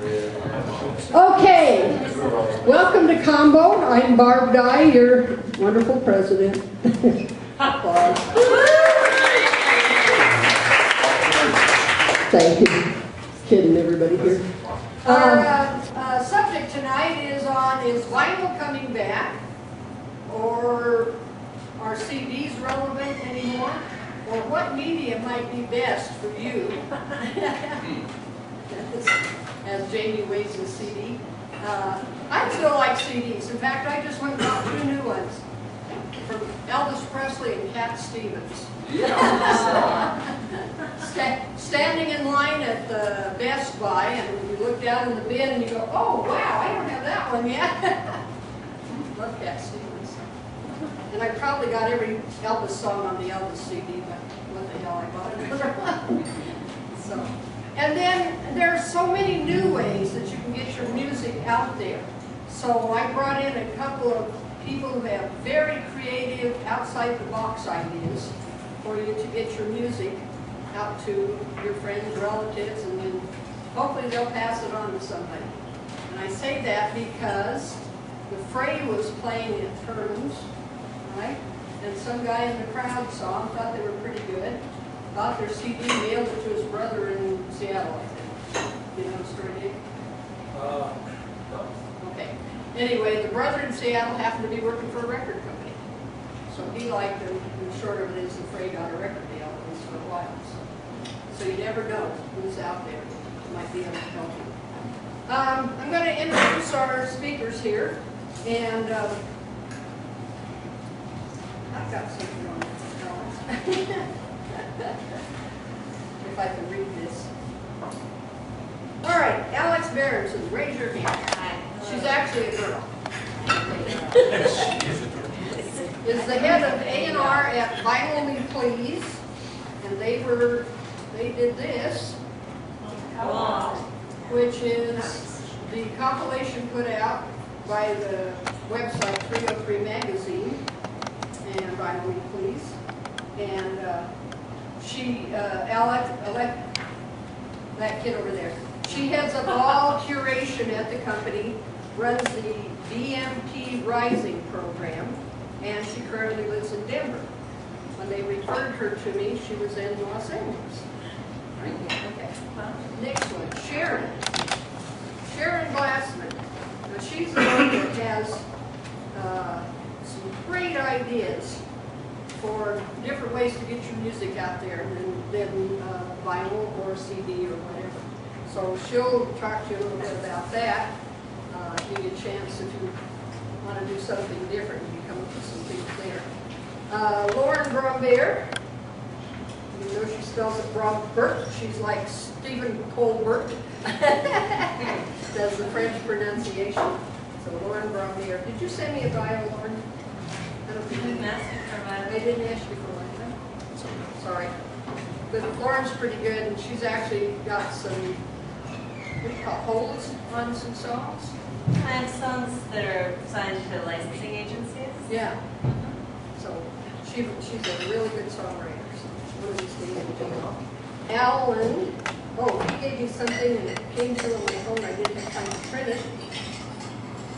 Okay, welcome to Combo. I'm Barb Dye, your wonderful president. Barb. Thank you. Kidding everybody here. Our subject tonight is vinyl coming back, or are CDs relevant anymore, or what media might be best for you? As Jamie waves his CD. I still like CDs. In fact, I just went and bought 2 new ones from Elvis Presley and Cat Stevens. Standing in line at the Best Buy, and you look down in the bin and you go, oh wow, I don't have that one yet. Love Cat Stevens. And I probably got every Elvis song on the Elvis CD, but what the hell, I bought another one. So, and then there's so many new ways that you can get your music out there. So I brought in a couple of people who have very creative, outside-the-box ideas for you to get your music out to your friends, relatives, and then hopefully they'll pass it on to somebody. And I say that because the Fray was playing at Herman's, right? And some guy in the crowd saw them, thought they were pretty good, bought their CD, mailed it to his brother in Seattle, I think. You know the story, Dick? No. Okay. Anyway, the brother in Seattle happened to be working for a record company. So he liked them, and the short of it is the Fray got a record deal at least for a while. So you never know who's out there who might be able to help you. I'm going to introduce our speakers here, and I've got something on this. If I can read this. All right, Alex Berenson, raise your hand. She's actually a girl. Is the head of A&R at Vinyl Me Please, and they did this, which is the compilation put out by the website 303 Magazine and Vinyl Me Please, and that kid over there, she heads up all curation at the company, runs the BMP Rising program, and she currently lives in Denver. When they referred her to me, she was in Los Angeles. Right? Okay. Next one, Sharon. Sharon Glassman. Now she's the one that has some great ideas for different ways to get your music out there than vinyl or CD or whatever. So she'll talk to you a little bit about that. Give you a chance if you want to do something different, you come up with some things there. Lauren Brombeer, even though she spells it Brombert, she's like Stephen Colbert. That's the French pronunciation. So Lauren Brombeer. Did you send me a bio, Lauren? I don't think you didn't ask me for one. I didn't ask you for one. Sorry. But Lauren's pretty good, and she's actually got some, what do you call, holds on some songs. I have songs that are signed to licensing agencies. Yeah. So she's a really good songwriter. So one of these things will take off. Alan, oh, he gave me something and it came through on my phone. I didn't have time to print it.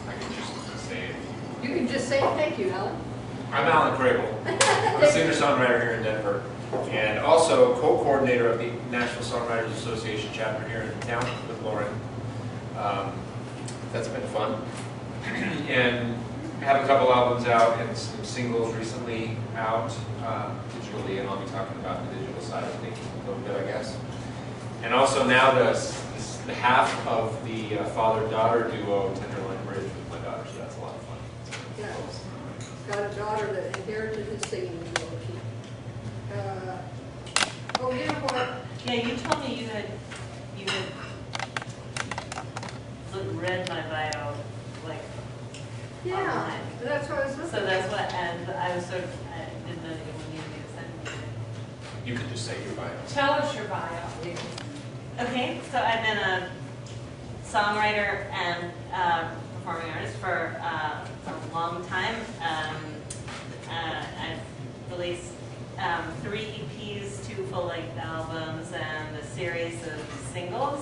I can just say it. You can just say thank you, Alan. I'm Alan Crable. I'm a singer-songwriter here in Denver, and also co-coordinator of the Nashville Songwriters Association chapter here in town with Lauren. That's been fun. And have a couple albums out and some singles recently out digitally, and I'll be talking about the digital side of things a little bit, I guess. And also now the half of the father-daughter duo, Tenderloin Bridge, with my daughter, so that's a lot of fun. Yeah. Got a daughter that inherited his singing ability. Oh, you know what? Yeah, you told me you had read my bio, like, Yeah, online. that's what I was listening. So that's what, and I was sort of, I didn't know you would need me to send me. You could just say your bio. Tell us your bio. Okay, so I've been a songwriter and performing artist for a long time. I've released 3 EPs, 2 full full-length albums and a series of singles.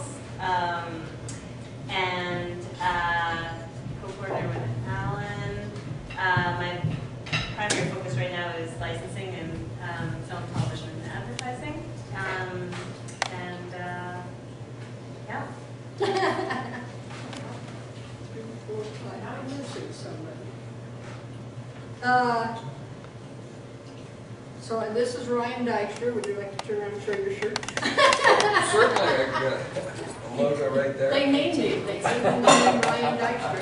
So and this is Ryan Dykstra. Would you like to turn around and show your shirt? Certainly, I got the logo right there. They named him. They named him Ryan Dykstra.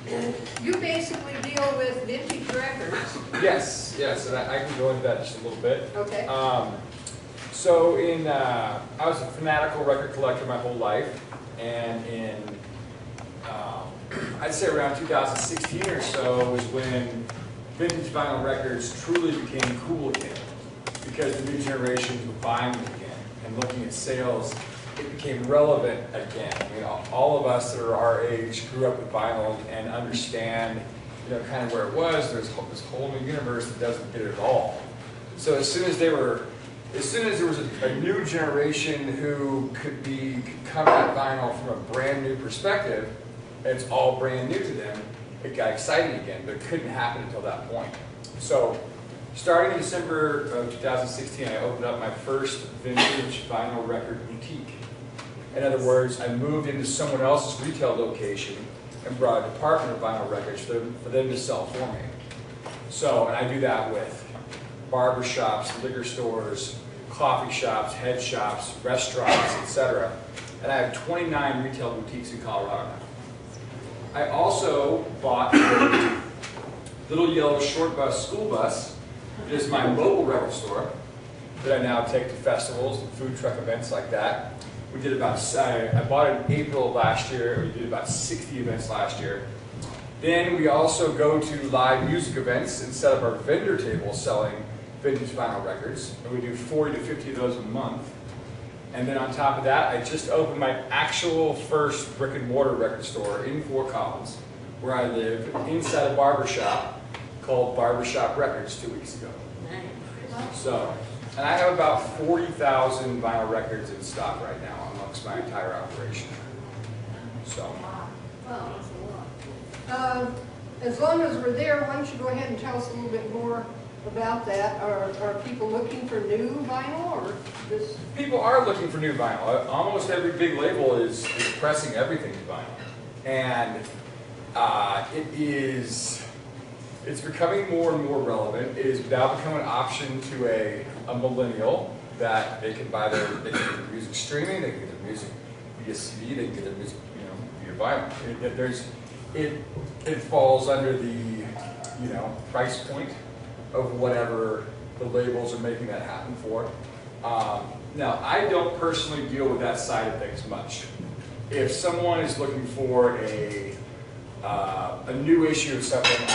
And you basically deal with vintage records. Yes, yes, and I can go into that just a little bit. Okay. So I was a fanatical record collector my whole life, and I'd say around 2016 or so was when vintage vinyl records truly became cool again, because the new generations were buying them again and looking at sales. It became relevant again. I mean, all of us that are our age grew up with vinyl and understand, kind of where it was. There's this whole new universe that doesn't get it at all. So as soon as there was a new generation who could come at vinyl from a brand new perspective, and it's all brand new to them, it got exciting again, but it couldn't happen until that point. So starting in December of 2016, I opened up my first vintage vinyl record boutique. In other words, I moved into someone else's retail location and brought a department of vinyl records for them to sell for me. So, and I do that with barber shops, liquor stores, coffee shops, head shops, restaurants, etc. And I have 29 retail boutiques in Colorado now. I also bought a little yellow short bus school bus. It is my mobile record store that I now take to festivals and food truck events like that. We did I bought it in April of last year. We did about 60 events last year. Then we also go to live music events and set up our vendor table selling vintage vinyl records. And we do 40 to 50 of those a month. And then on top of that, I just opened my actual first brick and mortar record store in Fort Collins, where I live, inside a barber shop called Barbershop Records 2 weeks ago. So, and I have about 40,000 vinyl records in stock right now amongst my entire operation. So. Wow, that's a lot. As long as we're there, why don't you go ahead and tell us a little bit more about that? Are people looking for new vinyl, or this? People are looking for new vinyl. Almost every big label is pressing everything to vinyl. And it's becoming more and more relevant. It has now become an option to a millennial that they can get their music streaming, they can get their music via CD, they can get their music, via vinyl. It falls under the, price point of whatever the labels are making that happen for. Now, I don't personally deal with that side of things much. If someone is looking for a new issue of something,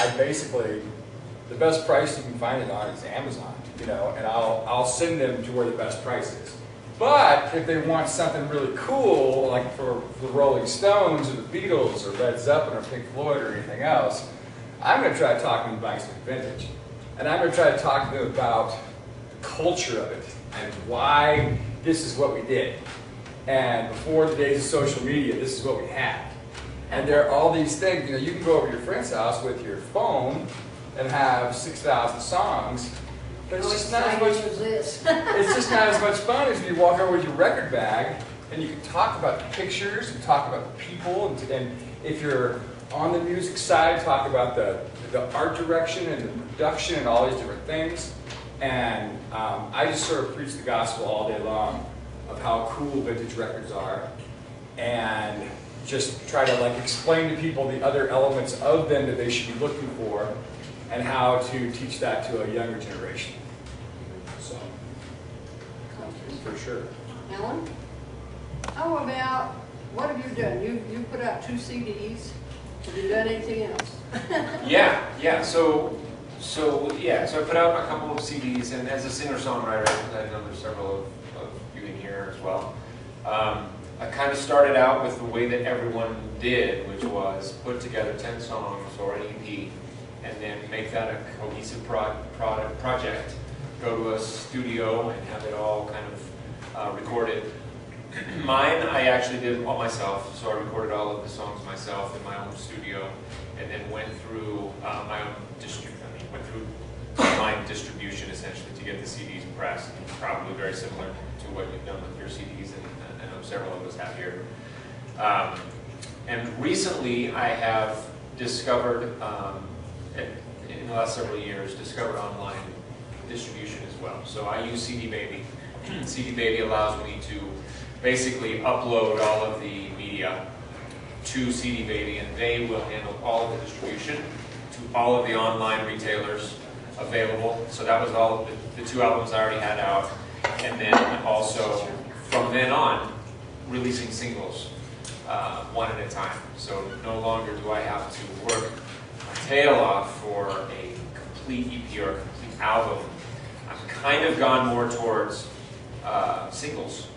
the best price you can find it on is Amazon, and I'll send them to where the best price is. But if they want something really cool, like for the Rolling Stones or the Beatles or Led Zeppelin or Pink Floyd or anything else, I'm going to try to talk to them about something vintage. And I'm going to try to talk to them about the culture of it and why this is what we did. And before the days of social media, this is what we had. And there are all these things, you can go over to your friend's house with your phone and have 6,000 songs, but it's just not as much. It's just not as much fun as when you walk over with your record bag and you can talk about the pictures and talk about the people, and if you're on the music side, talk about the art direction and the production and all these different things. And I just sort of preach the gospel all day long of how cool vintage records are, and just try to explain to people the other elements of them that they should be looking for, and how to teach that to a younger generation. So, for sure. Alan, how about, what have you done? You put out 2 CDs. Have you done anything else? Yeah. So I put out a couple of CDs, and as a singer-songwriter, I know there's several of you in here as well. I kind of started out with the way that everyone did, which was put together 10 songs or an EP, and then make that a cohesive project, go to a studio and have it all kind of recorded. Mine, I actually did all myself, so I recorded all of the songs myself in my own studio, and then went through my own online distribution essentially to get the CDs pressed. Probably very similar to what you've done with your CDs, and I know several of us have here. And recently, I have discovered, in the last several years, discovered online distribution as well. So I use CD Baby. CD Baby allows me to basically upload all of the media to CD Baby, and they will handle all of the distribution to all of the online retailers available. So that was all the 2 albums I already had out, and then also from then on releasing singles one at a time. So no longer do I have to work my tail off for a complete EP or a complete album. I've kind of gone more towards singles,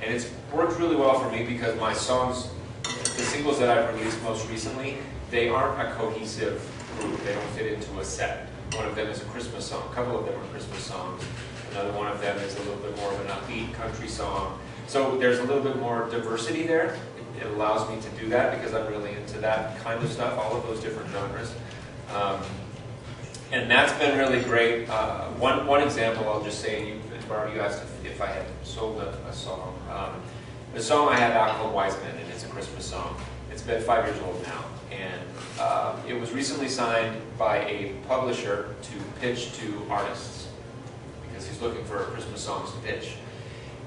and it's worked really well for me because my songs, the singles that I've released most recently, they aren't a cohesive group. They don't fit into a set. One of them is a Christmas song. A couple of them are Christmas songs. Another one of them is a little bit more of an upbeat country song. So there's a little bit more diversity there. It allows me to do that because I'm really into that kind of stuff, all of those different genres. And that's been really great. One example I'll just say, Barbara, you asked if I had sold a song. The song I have out called Wise Men, and it's a Christmas song. It's been 5 years old now. And it was recently signed by a publisher to pitch to artists because he's looking for Christmas songs to pitch.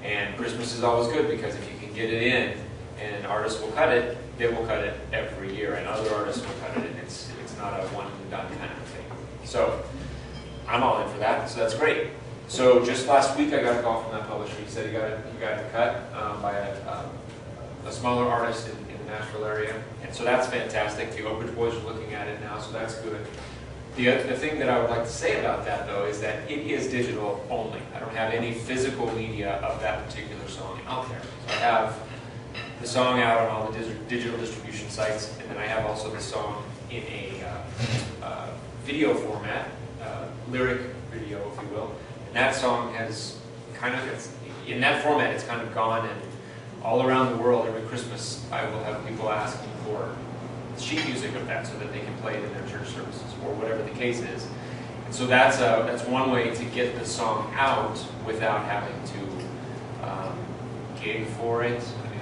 And Christmas is always good because if you can get it in and an artist will cut it, they will cut it every year, and other artists will cut it, and it's not a one and done kind of thing. So I'm all in for that, so that's great. So just last week I got a call from that publisher. He said he got it cut by a smaller artist in the Nashville area, and so that's fantastic. The Oak Ridge Boys are looking at it now, so that's good. The thing that I would like to say about that, though, is that it is digital only. I don't have any physical media of that particular song out there. So I have the song out on all the digital distribution sites, and then I have also the song in a video format, lyric video, if you will. And that song has kind of, in that format, it's kind of gone, and all around the world, every Christmas, I will have people asking for sheet music of that so that they can play it in their church services or whatever the case is. And so that's one way to get the song out without having to gig for it. I mean,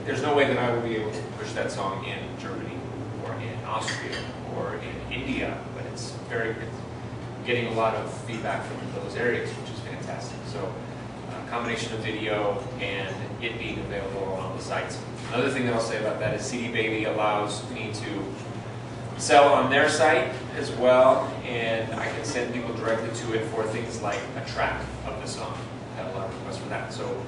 there's no way that I will be able to push that song in Germany or in Austria or in India, but it's getting a lot of feedback from those areas, which is fantastic. So a combination of video and it being available on all the sites. Another thing that I'll say about that is CD Baby allows me to sell on their site as well, and I can send people directly to it for things like a track of the song. I had a lot of requests for that. So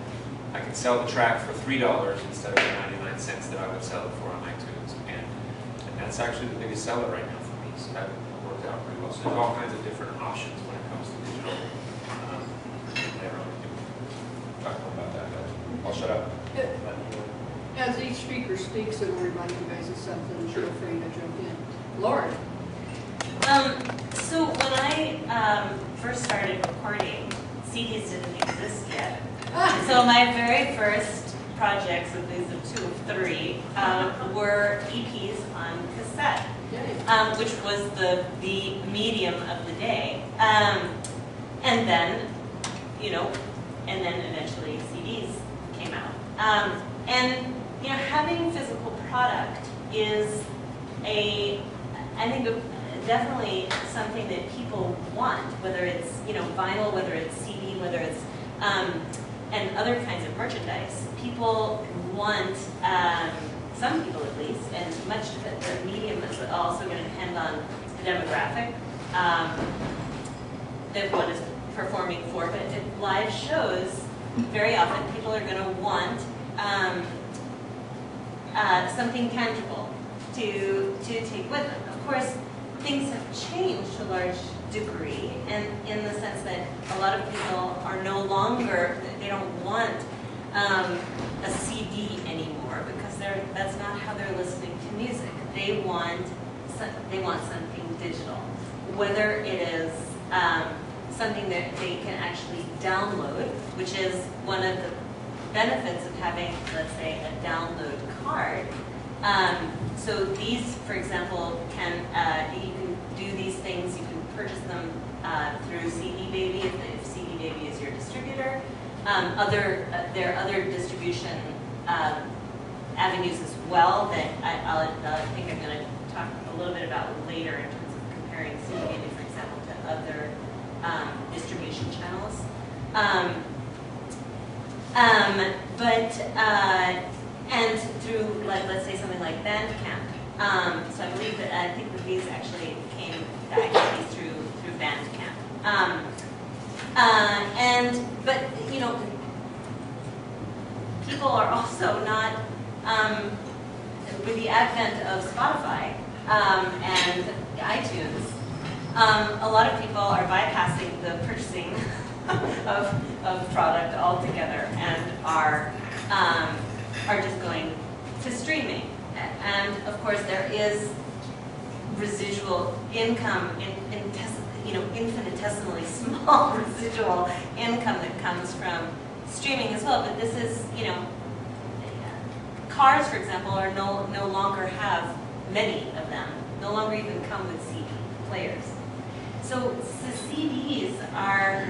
I can sell the track for $3 instead of the 99 cents that I would sell it for on iTunes. And that's actually the biggest seller right now for me. So that worked out pretty well. So there's all kinds of different options when it comes to digital. Later on, we can talk more about that, but I'll shut up. As each speaker speaks, it'll remind you guys of something. Feel free to jump in. Lauren. So when I first started recording, CDs didn't exist yet. So my very first projects, at least of 2 of 3, were EPs on cassette, which was the medium of the day. And then, and then eventually CDs came out. And having physical product is I think definitely something that people want, whether it's vinyl, whether it's CD, whether it's and other kinds of merchandise. People want, some people at least, and much of it, the medium is also going to depend on the demographic that one is performing for. But at live shows, very often people are going to want something tangible to take with them. Of course, things have changed to a large degree, and in the sense that a lot of people are no longer, they don't want a CD anymore because that's not how they're listening to music. They want something digital, whether it is something that they can actually download, which is one of the benefits of having, let's say, a download card. So these, for example, you can do these things. You can purchase them through CD Baby if CD Baby is your distributor. There are other distribution avenues as well that I think I'm going to talk a little bit about later in terms of comparing CD Baby, for example, to other distribution channels. And through, like, let's say something like Bandcamp. So I believe that, I think that these actually came through Bandcamp. But you know, people are also not, with the advent of Spotify and iTunes, a lot of people are bypassing the purchasing of product altogether and are just going to streaming. And of course, there is residual income, infinitesimally small residual income that comes from streaming as well. But this is, cars, for example, are no longer have many of them. No longer even come with CD players. So the CDs are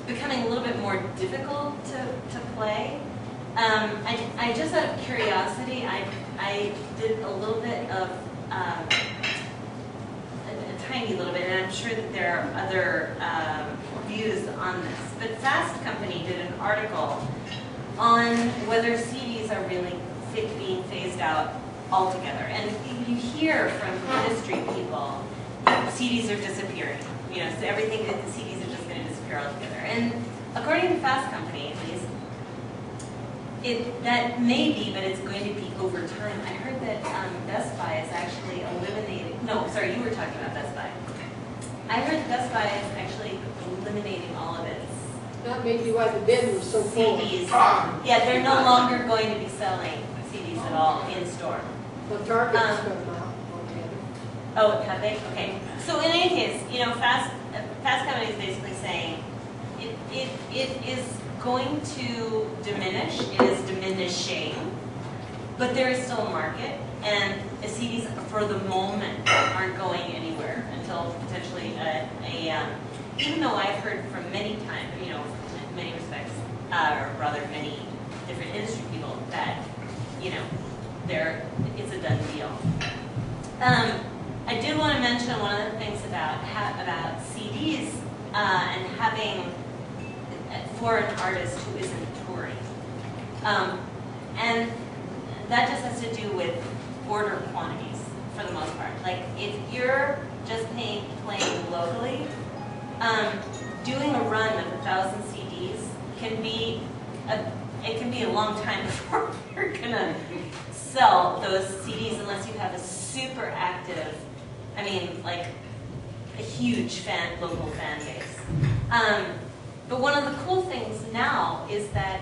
becoming a little bit more difficult to play. I just out of curiosity, I did a little bit of, a tiny little bit, and I'm sure that there are other views on this. But Fast Company did an article on whether CDs are really being phased out altogether. And you hear from industry people, CDs are disappearing. So everything, the CDs are just going to disappear altogether. And according to Fast Company, at least, that may be, but it's going to be over time. I heard that Best Buy is actually eliminating, no, sorry, you were talking about Best Buy. I heard that Best Buy is actually eliminating all of its That may be why the bin was so full. CDs. Yeah, they're no longer going to be selling CDs at all in store. The Target's come out. Oh, have they? Okay. So in any case, Fast Company is basically saying it is going to diminish. It is diminishing, but there is still a market, and CDs for the moment aren't going anywhere until potentially even though I've heard from many times, in many respects, or rather many different industry people that it's a done deal. I did want to mention one of the things about CDs and having for an artist who isn't touring, and that just has to do with order quantities for the most part. Like if you're just playing locally, doing a run of 1,000 CDs can be a long time before you're gonna sell those CDs unless you have a super active, like a huge local fan base. But one of the cool things now is that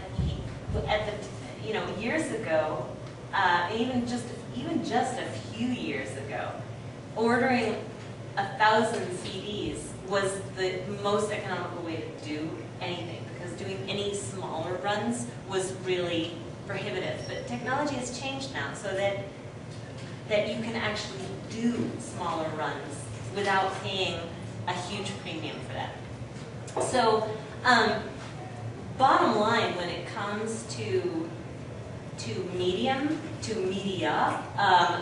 years ago, even just a few years ago, ordering 1,000 CDs was the most economical way to do anything, because doing any smaller runs was really prohibitive. But technology has changed now so that you can actually do smaller runs without paying a huge premium for that. So, bottom line, when it comes to media,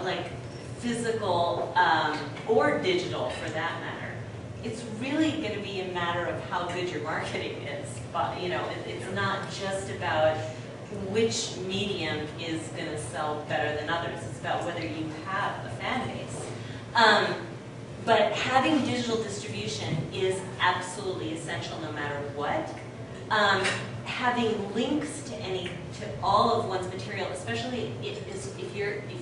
like physical or digital for that matter, it's really going to be a matter of how good your marketing is. But it's not just about which medium is going to sell better than others. It's about whether you have a fan base. But having digital distribution is absolutely essential no matter what. Having links to all of one's material, especially if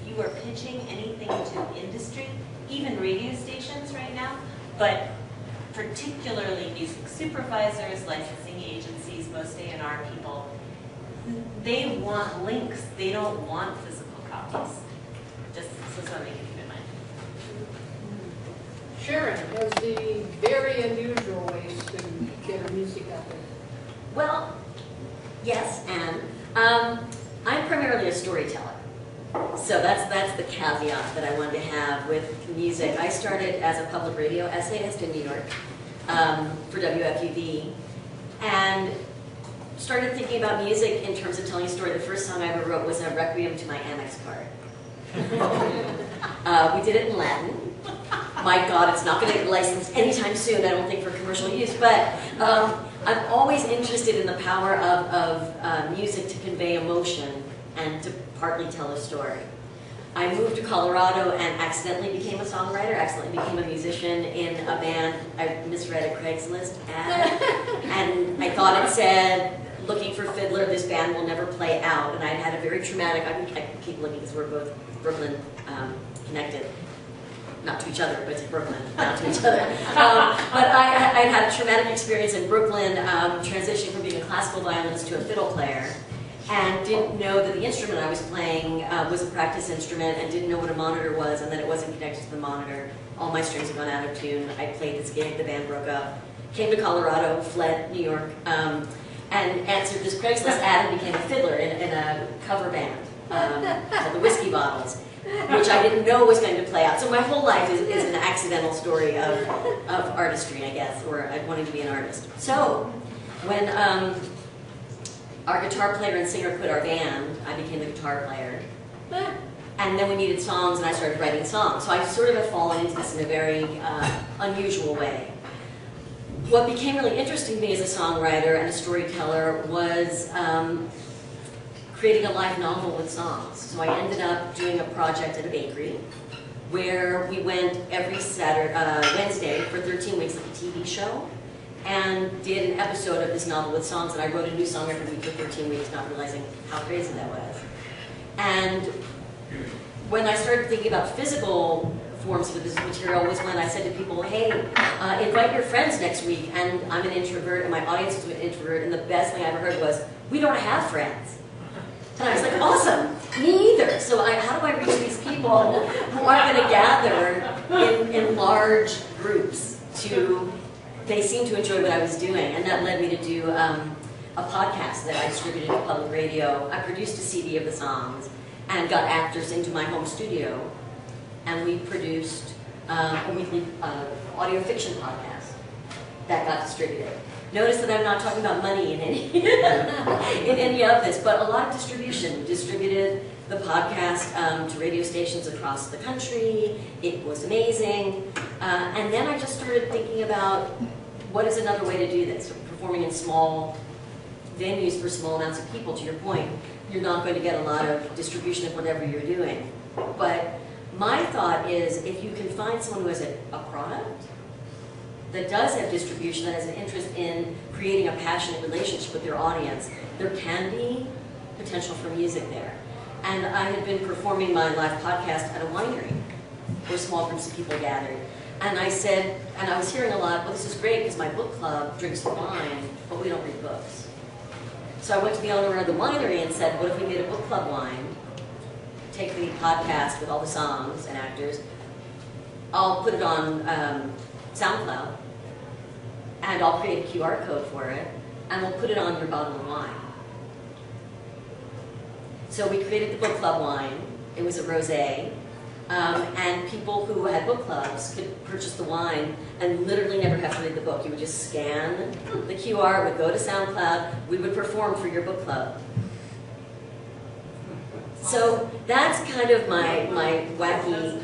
you are pitching anything to industry, even radio stations right now, but particularly music supervisors, licensing agencies, most A&R people, they want links. They don't want physical copies. Just so something to keep in mind. Sharon has the very unusual ways to get her music out there. Well, yes, and I'm primarily a storyteller. So that's the caveat that I wanted to have with music. I started as a public radio essayist in New York for WFUV, and started thinking about music in terms of telling a story. The first song I ever wrote was a Requiem to my Amex card. We did it in Latin. My God, it's not going to get licensed anytime soon, I don't think, for commercial use. But I'm always interested in the power of music to convey emotion and to partly tell a story. I moved to Colorado and accidentally became a songwriter, accidentally became a musician in a band. I misread a Craigslist ad, and I thought it said, looking for fiddler, this band will never play out. And I'd had a very traumatic, I keep looking because we're both Brooklyn connected. Not to each other, but to Brooklyn, not to each other. But I had a traumatic experience in Brooklyn, transitioning from being a classical violinist to a fiddle player, and didn't know that the instrument I was playing was a practice instrument, and didn't know what a monitor was, and that it wasn't connected to the monitor. All my strings had gone out of tune. I played this gig, the band broke up, came to Colorado, fled New York, and answered this Craigslist ad and became a fiddler in a cover band called the Whiskey Bottles, which I didn't know was going to play out. So my whole life is an accidental story of artistry, I guess, or wanting to be an artist. So when our guitar player and singer quit our band, I became the guitar player. And then we needed songs, and I started writing songs. So I sort of have fallen into this in a very unusual way. What became really interesting to me as a songwriter and a storyteller was creating a live novel with songs. So I ended up doing a project at a bakery where we went every Wednesday for 13 weeks like a TV show, and did an episode of this novel with songs, and I wrote a new song every week for 13 weeks, not realizing how crazy that was. And when I started thinking about physical forms for this material was when I said to people, hey, invite your friends next week, and I'm an introvert, and my audience is an introvert, and the best thing I ever heard was, we don't have friends. And I was like, awesome, me either. So how do I reach these people who aren't going to gather in large groups they seem to enjoy what I was doing. And that led me to do a podcast that I distributed to public radio. I produced a CD of the songs and got actors into my home studio. And we produced a weekly audio fiction podcast that got distributed. Notice that I'm not talking about money in any in any of this, but a lot of distribution. We distributed the podcast to radio stations across the country. It was amazing. And then I just started thinking about what is another way to do this, performing in small venues for small amounts of people. To your point, you're not going to get a lot of distribution of whatever you're doing. But my thought is, if you can find someone who has a product that does have distribution, that has an interest in creating a passionate relationship with their audience, there can be potential for music there. And I had been performing my live podcast at a winery where small groups of people gathered. And I said, and I was hearing a lot, well, this is great because my book club drinks wine, but we don't read books. So I went to the owner of the winery and said, what if we made a book club wine? Take the podcast with all the songs and actors. I'll put it on SoundCloud, and I'll create a QR code for it, and we'll put it on your bottle of wine. So we created the book club wine. It was a rosé, and people who had book clubs could purchase the wine and literally never have to read the book. You would just scan the QR, it would go to SoundCloud, we would perform for your book club. So that's kind of my wacky,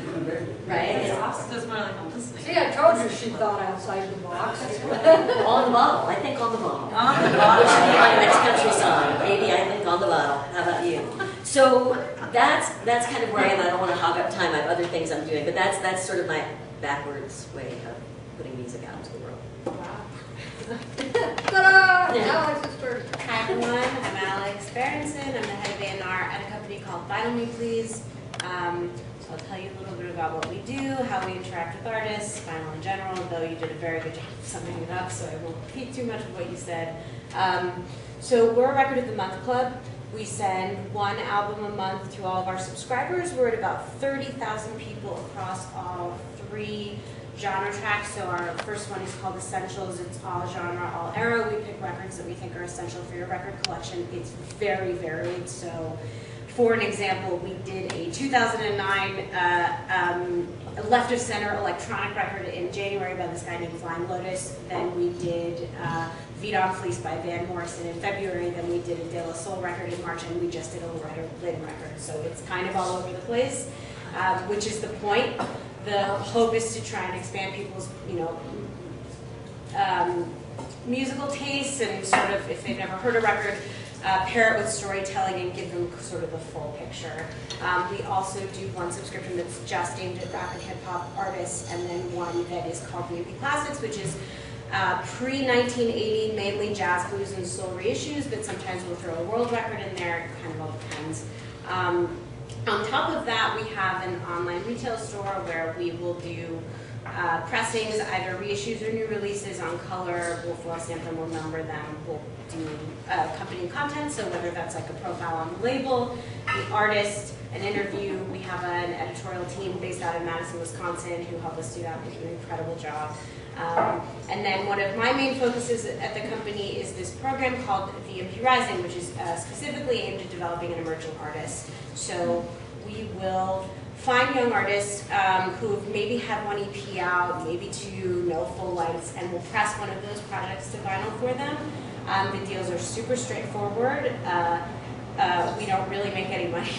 right? That's more like I'm listening. See, I told you she thought outside the box. On the bottle. I think on the bottle. On the Which bottom. should be my next country song. Maybe I think on the bottle. How about you? So that's kind of where I am. I don't want to hog up time. I have other things I'm doing, but that's sort of my backwards way of putting music out into the world. Ta-da! Now it's his turn. Hi everyone, I'm Alex Berenson. I'm the head of A&R at a company called Vinyl Me Please. So I'll tell you a little bit about what we do, how we interact with artists, vinyl in general, though you did a very good job of summing it up, so I won't repeat too much of what you said. So we're a Record of the Month club. We send one album a month to all of our subscribers. We're at about 30,000 people across all 3 genre tracks. So our first one is called Essentials. It's all genre, all era. We pick records that we think are essential for your record collection. It's very varied. So for an example, we did a 2009 left of center electronic record in January by this guy named Flying Lotus. Then we did Vidon Fleece by Van Morrison in February, then we did a De La Soul record in March, and we just did a Loretta Lynn record. So it's kind of all over the place, which is the point. The hope is to try and expand people's, musical tastes, and sort of, if they've never heard a record, pair it with storytelling and give them sort of the full picture. We also do one subscription that's just aimed at rap and hip hop artists, and then one that is called VMP Classics, which is pre-1980, mainly jazz, blues, and soul reissues, but sometimes we'll throw a world record in there. It kind of all depends. On top of that, we have an online retail store where we will do pressings, either reissues or new releases on color. We'll floor stamp them, we'll number them, we'll do accompanying content, so whether that's like a profile on the label, the artist, an interview. We have an editorial team based out of Madison, Wisconsin, who help us do that. They do an incredible job. And then one of my main focuses at the company is this program called VMP Rising, which is specifically aimed at developing an emerging artist. So we will find young artists who've maybe had one EP out, maybe two, no full lengths, and we'll press one of those projects to vinyl for them. The deals are super straightforward. We don't really make any money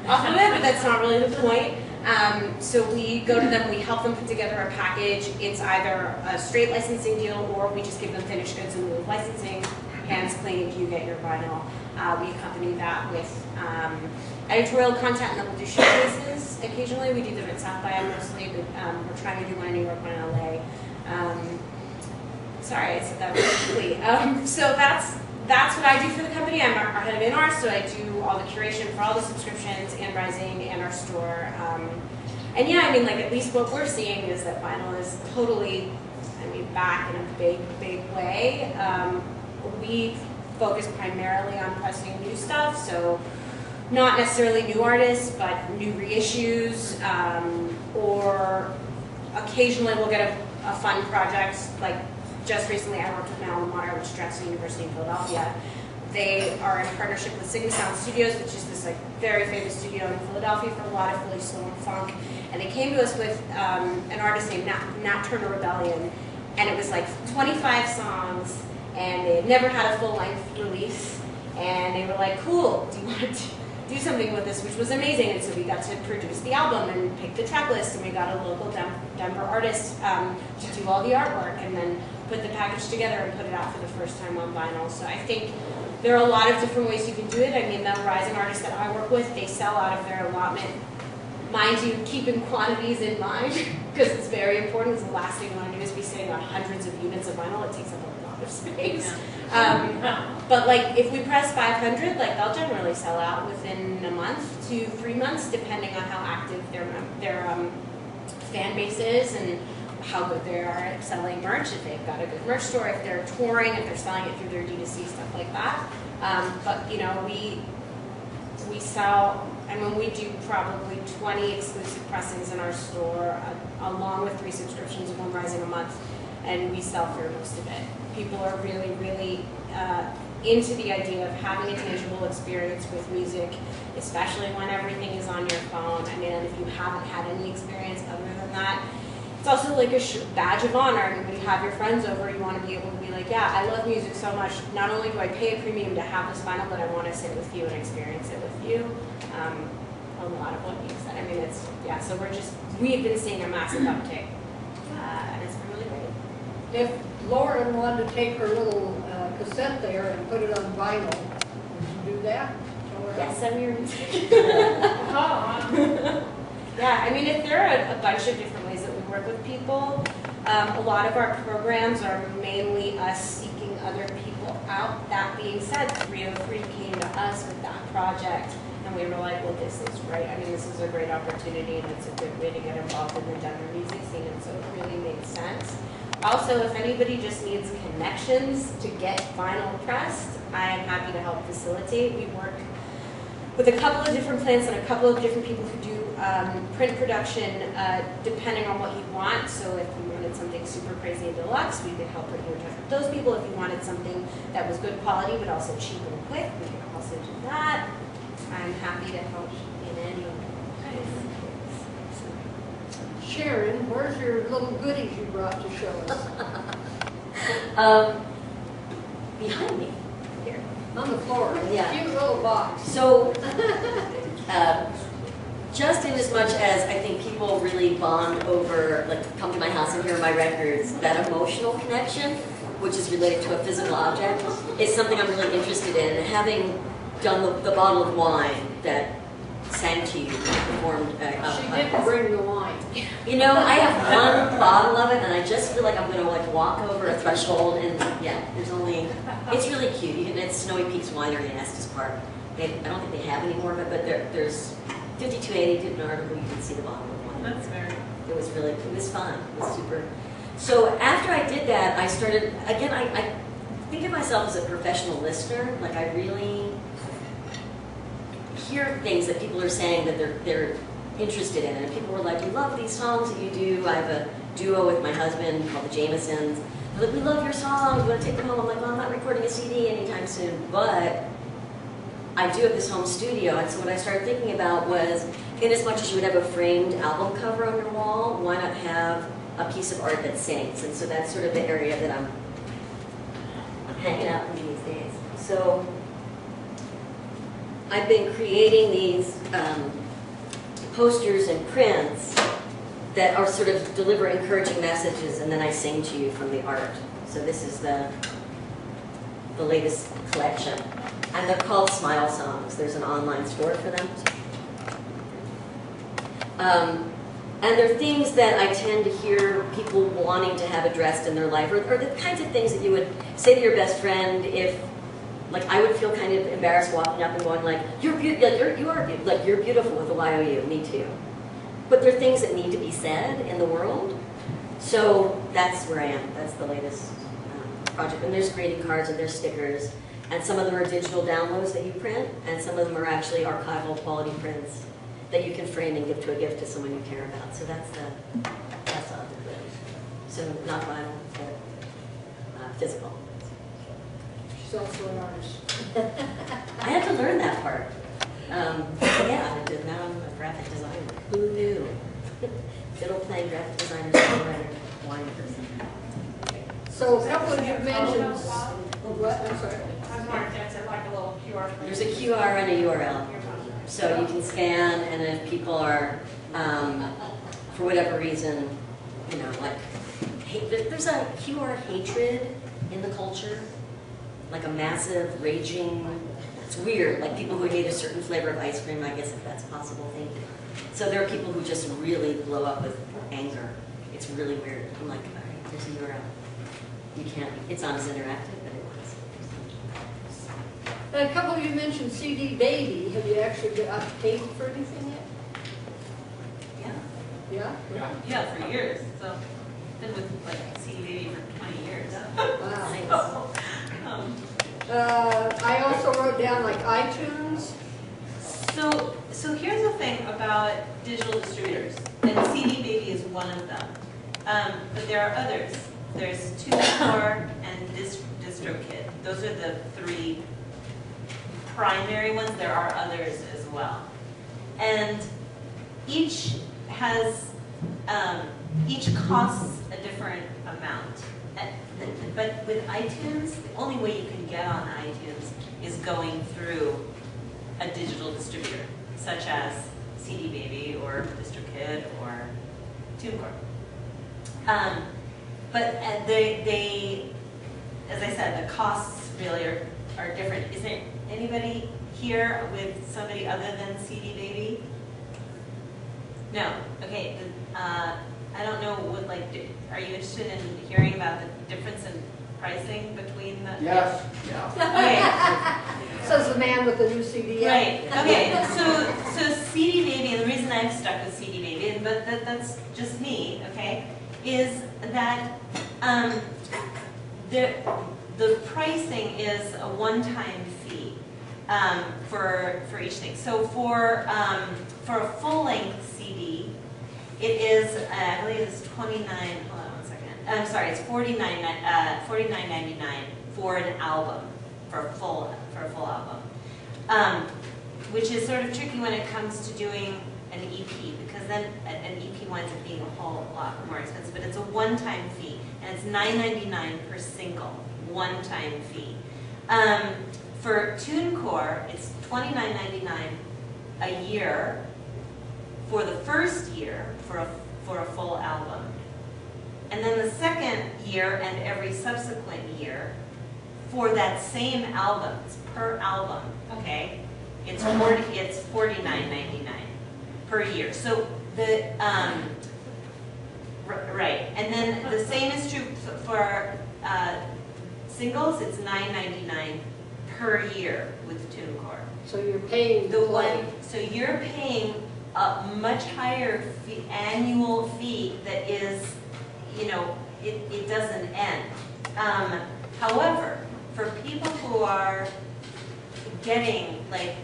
off of it, but that's not really the point. So we go to them, we help them put together a package. It's either a straight licensing deal, or we just give them finished goods in lieu of licensing. Hands clean, you get your vinyl. We accompany that with editorial content, and then we'll do showcases. Occasionally we do them at South by mostly, but we're trying to do one in New York, one in LA. Sorry, I said that really quickly. So that's what I do for the company. I'm our head of A&R, so I do all the curation for all the subscriptions and Rising and our store. And yeah, I mean, like, at least what we're seeing is that vinyl is totally, back in a big, big way. We focus primarily on pressing new stuff, so not necessarily new artists, but new reissues, or occasionally we'll get a fun project. Like just recently I worked with Mal Lamar, which is Drexel University in Philadelphia. They are in partnership with Sigma Sound Studios, which is this like very famous studio in Philadelphia for a lot of Philly soul and funk. And they came to us with an artist named Nat Turner Rebellion, and it was like 25 songs, and they had never had a full-length release, and they were like, cool, do you want to do something with this, which was amazing. And so we got to produce the album and pick the track list, and we got a local Denver artist to do all the artwork, and then put the package together and put it out for the first time on vinyl. So I think there are a lot of different ways you can do it. I mean, the rising artists that I work with, they sell out of their allotment. Mind you, keeping quantities in mind, because it's very important. Because the last thing you want to do is be sitting on hundreds of units of vinyl. It takes up a lot of space. But like, if we press 500, like they'll generally sell out within a month to 3 months, depending on how active their fan base is and how good they are at selling merch. If they've got a good merch store, if they're touring, if they're selling it through their D2C, stuff like that. But you know, we sell. I mean, we do probably 20 exclusive pressings in our store, along with 3 subscriptions of one rising a month, and we sell through most of it. People are really, really into the idea of having a tangible experience with music, especially when everything is on your phone. I mean, and if you haven't had any experience other than that, it's also like a badge of honor. I mean, when you have your friends over, you want to be able to be like, yeah, I love music so much. Not only do I pay a premium to have this vinyl, but I want to sit with you and experience it with you. A lot of what you said. I mean, it's, yeah, so we've been seeing a massive uptick, and it's been really great. If Lauren wanted to take her little cassette there and put it on vinyl, would you do that? Yes, send me your music. Yeah, I mean, if there are a bunch of different ways that we work with people. A lot of our programs are mainly us seeking other people out. That being said, 303 came to us with that project, and we were like, well, this is great. I mean, this is a great opportunity, and it's a good way to get involved in the Denver music scene, and so it really made sense. Also, if anybody just needs connections to get vinyl pressed, I am happy to help facilitate. We work with a couple of different plants and a couple of different people who do print production, depending on what you want. So if you wanted something super crazy and deluxe, we could help put you in touch with those people. If you wanted something that was good quality but also cheap and quick, we could also do that. I'm happy to help in any way. Sharon, where's your little goodies you brought to show us? behind me, here. On the floor, Yeah. cute little box. So, just in as much as I think people really bond over, like, come to my house and hear my records, that emotional connection, which is related to a physical object, is something I'm really interested in. And having done the bottle of wine that sang to you, performed. She didn't bring the wine. You know, I have one bottle of it, and I just feel like I'm going to like walk over a threshold, and yeah, there's only. It's really cute. You can, it's Snowy Peaks Winery in Estes Park. I don't think they have any more of it, but there's 5280 did an article. You can see the bottle of wine. That's very. It was really, it was fun. It was super. So after I did that, I started again. I think of myself as a professional listener. Like I really hear things that people are saying that they're interested in, and people were like, "We love these songs that you do." I have a duo with my husband called the Jamesons. They're like, "We love your songs. We want to take them home." I'm like, "Well, I'm not recording a CD anytime soon, but I do have this home studio." And so what I started thinking about was, in as much as you would have a framed album cover on your wall, why not have a piece of art that sings? And so that's sort of the area that I'm hanging out in these days. So I've been creating these posters and prints that are sort of deliver encouraging messages, and then I sing to you from the art. So this is the latest collection. And they're called Smile Songs. There's an online store for them. And they're things that I tend to hear people wanting to have addressed in their life, or the kinds of things that you would say to your best friend if, like, I would feel kind of embarrassed walking up and going like, "You're you're beautiful with a Y-O-U, me too." But they're things that need to be said in the world. So that's where I am. That's the latest project. And there's greeting cards and there's stickers. And some of them are digital downloads that you print, and some of them are actually archival quality prints that you can frame and give to someone you care about. So that's all the good. So not vinyl, but physical. She's also an artist. I had to learn that part. Yeah, I did. Now I'm a graphic designer. Who knew? Fiddle playing graphic designer, songwriter, wine person. So a couple of you mentioned. What? I'm sorry. I'm marked, that's like a little QR. There's a QR and a URL. So you can scan, and if people are, for whatever reason, you know, like, there's a QR hatred in the culture, like a massive raging, it's weird, like people who hate a certain flavor of ice cream, I guess if that's possible, thank you. So there are people who just really blow up with anger. It's really weird. I'm like, all right, there's a URL. You can't, it's not as interactive, but it was. And a couple of you mentioned CD Baby. Have you actually got paid for anything yet? Yeah. Yeah? Yeah, for years. So been with like CD Baby for 20 years. Wow. Um, I also wrote down like iTunes. So here's the thing about digital distributors, and CD Baby is one of them. But there are others. There's TuneCore and DistroKid. Those are the three primary ones. There are others as well. And each has, each costs a different amount. But with iTunes, the only way you can get on iTunes is going through a digital distributor, such as CD Baby or DistroKid or TuneCore. But they, as I said, the costs really are different. Is there anybody here with somebody other than CD Baby? No. Okay. I don't know what, like, are you interested in hearing about the difference in pricing between the? Yes. Yeah. Okay. Says the man with the new CD. Right. Okay. So CD Baby, and the reason I've stuck with CD Baby, but that's just me. Okay, is that the pricing is a one-time fee for each thing. So for a full-length CD, it is I believe it's $29. Hold on one second. I'm sorry, it's $49.99 for an album, for a full album, which is sort of tricky when it comes to doing an EP, because then an EP winds up being a whole lot more expensive. But it's a one-time fee, and it's $9.99 per single, one-time fee. For TuneCore, it's $29.99 a year for the first year for a full album. And then the second year and every subsequent year for that same album, it's per album, okay? It's $49.99 per year. So the right, and then the same is true for singles. It's $9.99 per year with TuneCore. So you're paying The the one, so you're paying a much higher fee, annual fee that is, you know, it doesn't end. However, for people who are getting, like,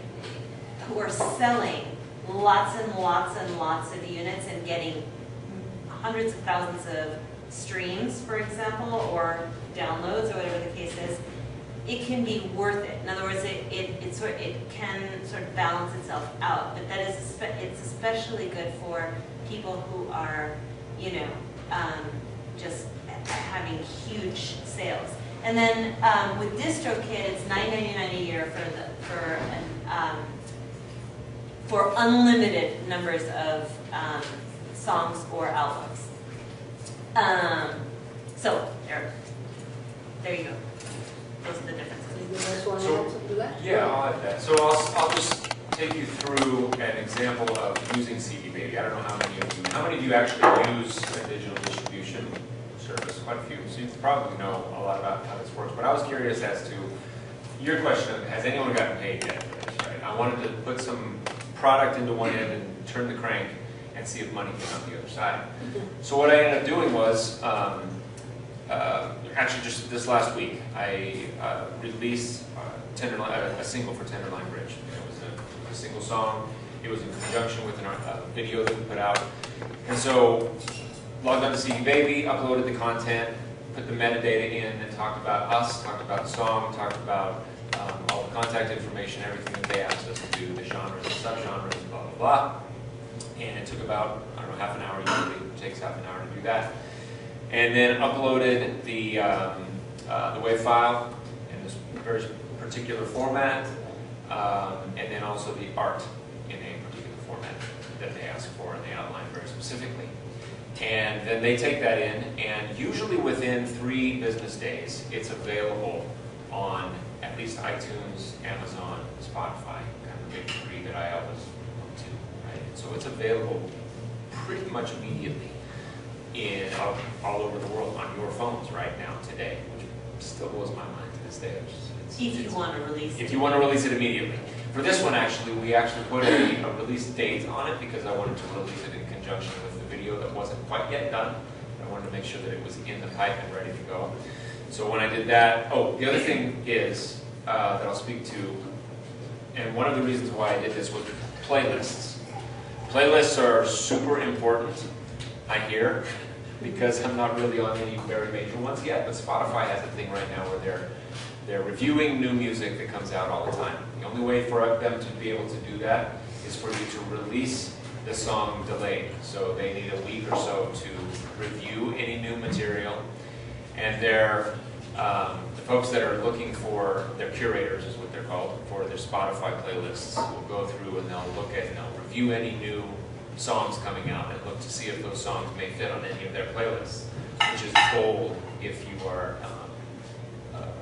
who are selling lots and lots and lots of units and getting hundreds of thousands of streams, for example, or downloads, or whatever the case is, it can be worth it. In other words, it can sort of balance itself out. But that is it's especially good for people who are, you know, just having huge sales. And then with DistroKid, it's $9.99 a year for unlimited numbers of songs or albums. So there you go. Those are the differences. You guys want to So- add something to that? Yeah, I'll add that. So I'll just take you through an example of using CD Baby. I don't know how many of you actually use a digital distribution service? Quite a few. So you probably know a lot about how this works. But I was curious as to your question of, has anyone gotten paid yet for this, right? I wanted to put some product into one end and turn the crank and see if money came out the other side. So what I ended up doing was, actually just this last week, I released a single for Tenderloin Bridge. It was a single song. It was in conjunction with a video that we put out. And so logged on to CD Baby, uploaded the content, put the metadata in, and talked about us, talked about the song, talked about all the contact information, everything that they asked us to do, the genres and subgenres, blah, blah, blah. And it took about, I don't know, half an hour. Usually it takes half an hour to do that. And then uploaded the WAV file in this very particular format, and then also the art in a particular format that they ask for and they outline very specifically. And then they take that in, and usually within 3 business days, it's available on at least iTunes, Amazon, Spotify, kind of the big 3 that I always look to, right? So it's available pretty much immediately all over the world on your phones right now today, which still blows my mind to this day. If you want to release it. If you want to release it immediately. For this one, actually, we actually put a release date on it because I wanted to release it in conjunction with the video that wasn't quite yet done. I wanted to make sure that it was in the pipe and ready to go. So when I did that, the other thing is that I'll speak to, and one of the reasons why I did this was playlists. Playlists are super important, I hear, because I'm not really on any very major ones yet, but Spotify has a thing right now where they're reviewing new music that comes out all the time. The only way for them to be able to do that is for you to release the song delayed. So they need a week or so to review any new material, and the folks that are looking for, their curators is what they're called, for their Spotify playlists will go through and they'll look at and they'll review any new songs coming out and look to see if those songs may fit on any of their playlists, which is gold if you are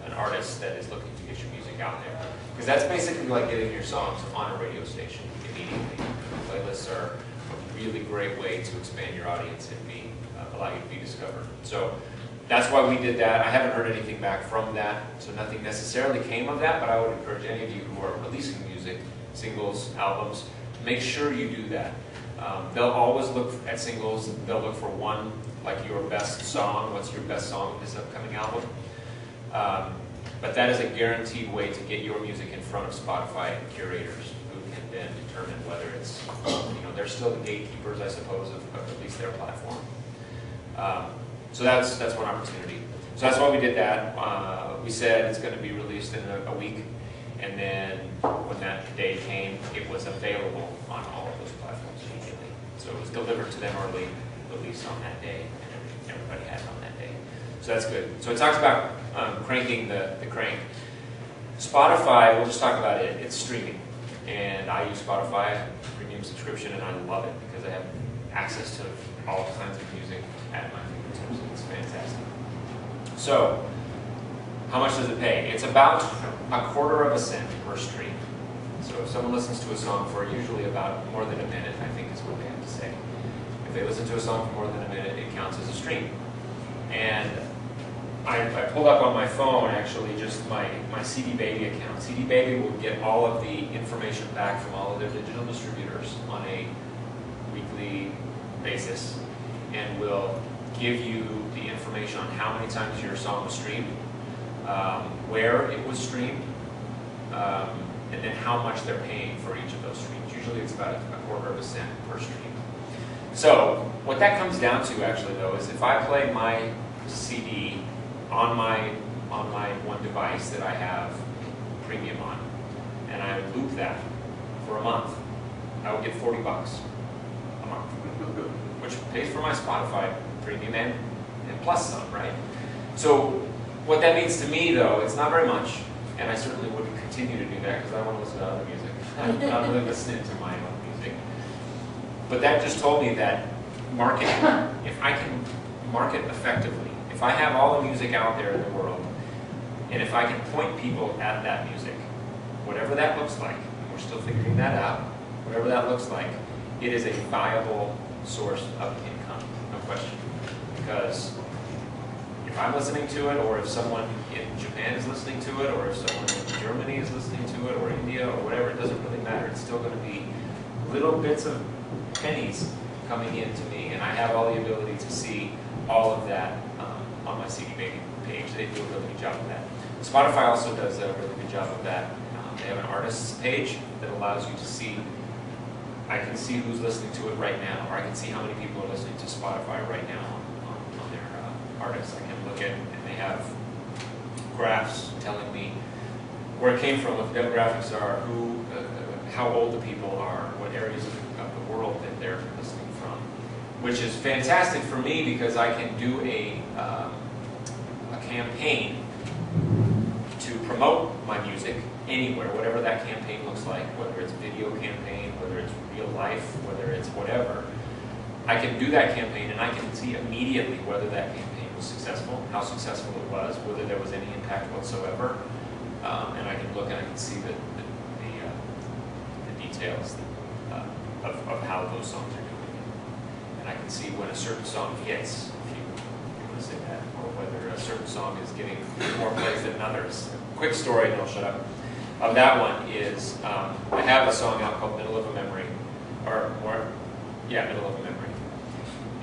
an artist that is looking to get your music out there. Because that's basically like getting your songs on a radio station immediately. Playlists are a really great way to expand your audience and allow you to be discovered. So that's why we did that. I haven't heard anything back from that, so nothing necessarily came of that, but I would encourage any of you who are releasing music, singles, albums, make sure you do that. They'll always look at singles. They'll look for one, like your best song. What's your best song in this upcoming album? But that is a guaranteed way to get your music in front of Spotify and curators who can then determine whether it's, they're still the gatekeepers, I suppose, of at least their platform. So that's one opportunity. So that's why we did that. We said it's going to be released in a week, and then when that day came, it was available on all of those platforms immediately. So it was delivered to them early, released on that day, and everybody had it on that day. So that's good. So it talks about cranking the crank. Spotify, we'll just talk about it. It's streaming. And I use Spotify, premium subscription, and I love it because I have access to all kinds of music at my fingertips. It's fantastic. So, how much does it pay? It's about 1/4 cent per stream. So if someone listens to a song for usually about more than a minute, I think is what they have to say. If they listen to a song for more than a minute, it counts as a stream. And I pulled up on my phone actually just my CD Baby account. CD Baby will get all of the information back from all of their digital distributors on a weekly basis and will give you the information on how many times your song was streamed, where it was streamed, and then how much they're paying for each of those streams. Usually it's about 1/4 cent per stream. So what that comes down to actually though is if I play my CD on my one device that I have premium on, and I loop that for a month, I would get $40 a month, which pays for my Spotify premium and plus some, right? So what that means to me though, it's not very much, and I certainly wouldn't continue to do that because I want to listen to other music. I'm not really listening to my own music. But that just told me that marketing, if I can market effectively, if I have all the music out there in the world, and if I can point people at that music, whatever that looks like, and we're still figuring that out, whatever that looks like, it is a viable source of income, no question. Because if I'm listening to it, or if someone in Japan is listening to it, or if someone in Germany is listening to it, or India, or whatever, it doesn't really matter. It's still going to be little bits of pennies coming in to me, and I have all the ability to see all of that on my CD Baby page. They do a really good job of that. Spotify also does a really good job of that. They have an artists page that allows you to see, I can see who's listening to it right now, or I can see how many people are listening to Spotify right now on their artists. I can look at, and they have graphs telling me where it came from, what the demographics are, who, how old the people are, what areas of the world that they're listening from, which is fantastic for me because I can do a campaign to promote my music anywhere, whatever that campaign looks like, whether it's a video campaign, whether it's real life, whether it's whatever. I can do that campaign and I can see immediately whether that campaign was successful, how successful it was, whether there was any impact whatsoever, and I can look and I can see the details of how those songs are doing. And I can see when a certain song hits, if you want to say that, or whether a certain song is getting more plays than others. Quick story, and I'll shut up. Of that one is, I have a song out called Middle of a Memory, Middle of a Memory.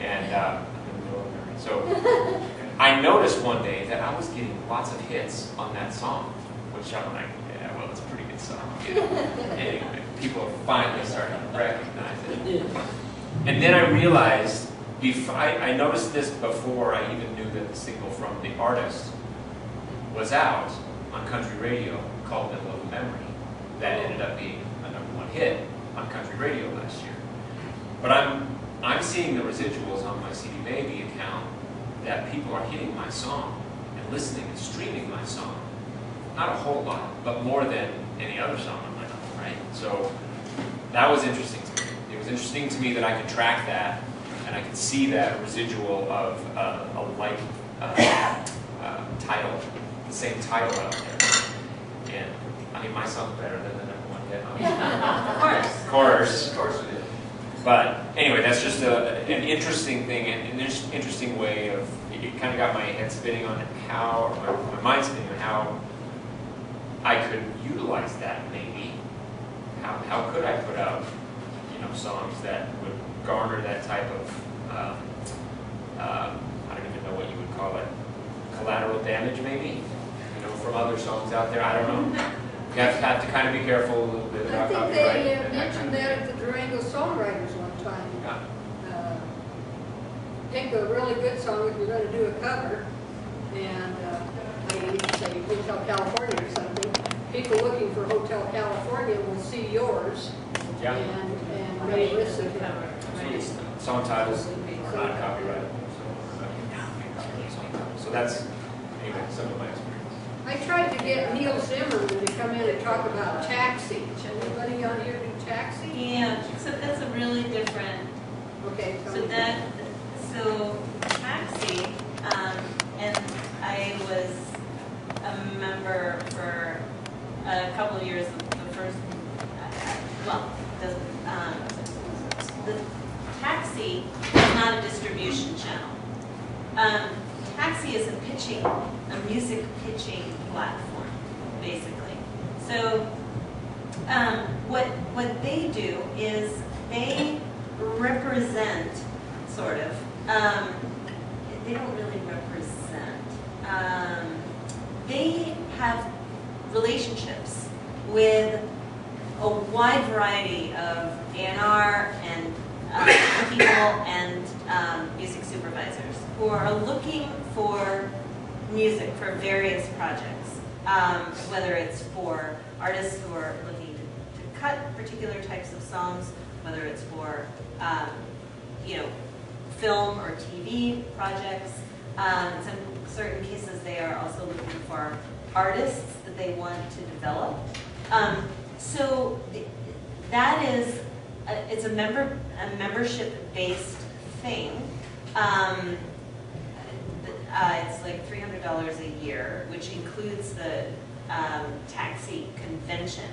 And, in the middle of a memory. So, I noticed one day that I was getting lots of hits on that song, which I'm like, yeah, well, it's a pretty good song. Anyway, people are finally starting to recognize it. And then I realized, I noticed this before I even knew that the single from the artist was out on country radio called Middle of a Memory. That ended up being a #1 hit on country radio last year. But I'm seeing the residuals on my CD Baby account that people are hitting my song and listening and streaming my song. Not a whole lot, but more than any other song on my album, right? So that was interesting to me. It was interesting to me that I could track that and I could see that residual of a like title, the same title out there. And I mean, my song's better than the #1 hit. Of course. Of course it is. But anyway, that's just an interesting thing, and an interesting way of, it kind of got my head spinning on how, or my mind spinning on how I could utilize that maybe. How could I put out, songs that would garner that type of, I don't even know what you would call it, collateral damage maybe, from other songs out there. I don't know. You have to kind of be careful a little bit I about think copyright. they mentioned that at the Durango Songwriters one time. Yeah. Take a really good song if you're going to do a cover, and say Hotel California or something. People looking for Hotel California will see yours, Yeah. and may listen to it. Song titles are not copyrighted. So that's, anyway, some of my experience. I tried to get Neil Zimmerman to come in and talk about taxi. Anybody on here do taxi? Yeah, so that's a really different, Okay, so taxi, and I was a member for a couple of years, the first, the taxi is not a distribution channel. Taxi is a music pitching platform, basically. So what they do is they represent, sort of, they don't really represent, they have relationships with a wide variety of A&R and people and music supervisors who are looking for music for various projects, whether it's for artists who are looking to cut particular types of songs, whether it's for film or TV projects. In some certain cases, they are also looking for artists that they want to develop. So that is, it's a membership-based thing. It's like $300 a year, which includes the taxi convention,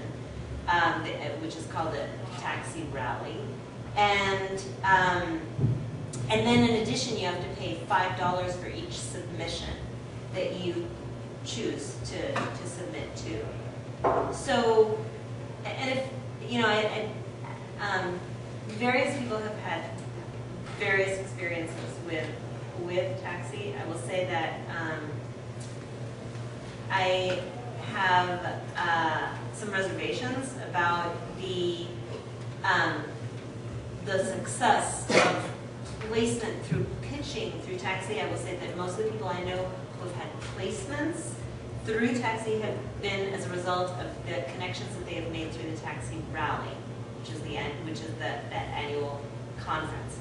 which is called a taxi rally. And then in addition, you have to pay $5 for each submission that you choose to submit to. So, and if, various people have had various experiences with taxi. I will say that I have some reservations about the success of placement through pitching through taxi. I will say that most of the people I know who have had placements through taxi have been as a result of the connections that they have made through the taxi rally, which is that annual conference.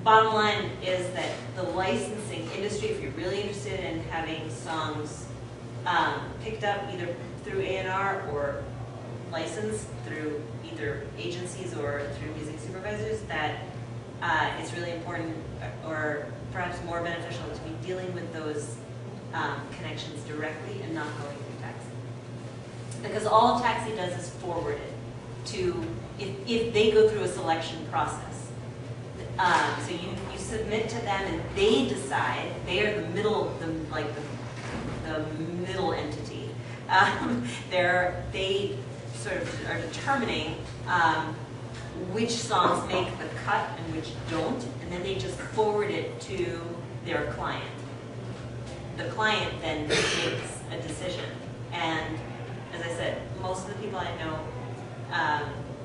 Bottom line is that the licensing industry, if you're really interested in having songs picked up either through A&R or licensed through either agencies or through music supervisors, that it's really important, or perhaps more beneficial, to be dealing with those connections directly and not going through taxi. Because all taxi does is forward it to, if they go through a selection process. So you submit to them and they decide, they are the middle, the middle entity. They sort of are determining which songs make the cut and which don't, and then they just forward it to their client. The client then makes a decision. And as I said, most of the people I know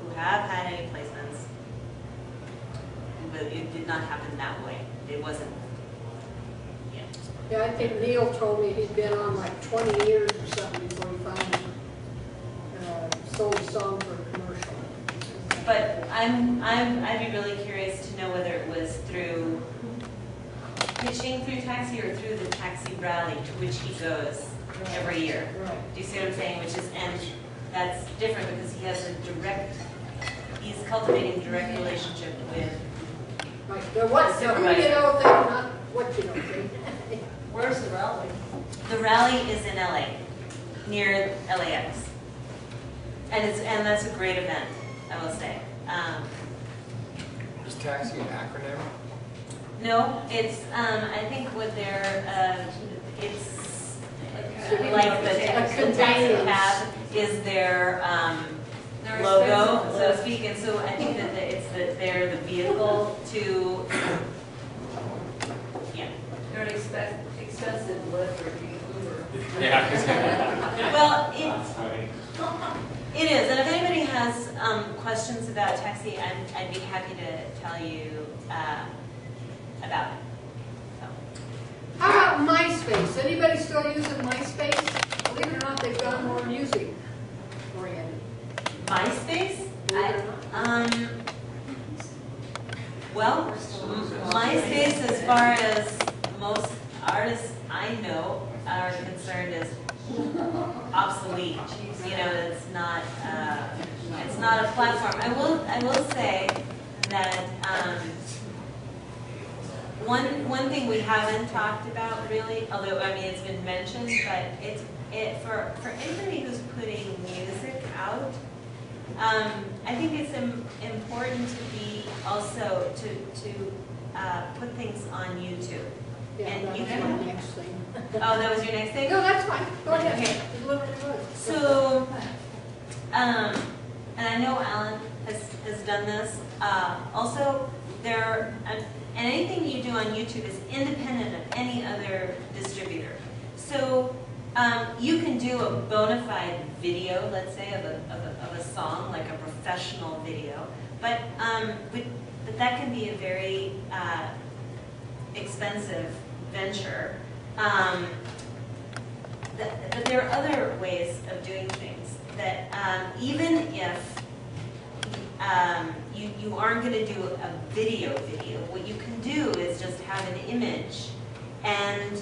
who have had any placements, but it did not happen that way. It wasn't. Yeah, I think Neil told me he'd been on like 20 years or something before he finally sold a song for a commercial. But I'd be really curious to know whether it was through pitching through taxi or through the taxi rally to which he goes every year. Right. Do you see what I'm saying? And that's different because he has he's cultivating a direct relationship with. Right. The who you know thing, not what you know thing. Where's the rally? The rally is in LA, near LAX, and that's a great event, I will say. Is taxi an acronym? No, it's I think what it's like the taxi cab is their logo, so to speak, and so I think that they're the vehicle to, yeah. They're an expensive Lyft or Uber. Yeah. Well, it is, and if anybody has questions about taxi, I'd be happy to tell you about it. So. How about MySpace? Anybody still using MySpace? Believe it or not, they've gone more music oriented. MySpace? Well, MySpace, as far as most artists I know, are concerned is obsolete. You know, it's not a platform. I will say that one thing we haven't talked about really, although I mean it's been mentioned, but for anybody who's putting music out, I think it's important to be also to put things on YouTube. Yeah, And that's you my can. next thing. Oh, that was your next thing? No, that's fine, go ahead. Okay. Deliver the goods. So, and I know Alan has done this. Also, and anything you do on YouTube is independent of any other distributor. So, you can do a bona fide video, let's say, of a song, like a professional video, but that can be a very expensive venture. But there are other ways of doing things that even if you aren't going to do a video, what you can do is just have an image and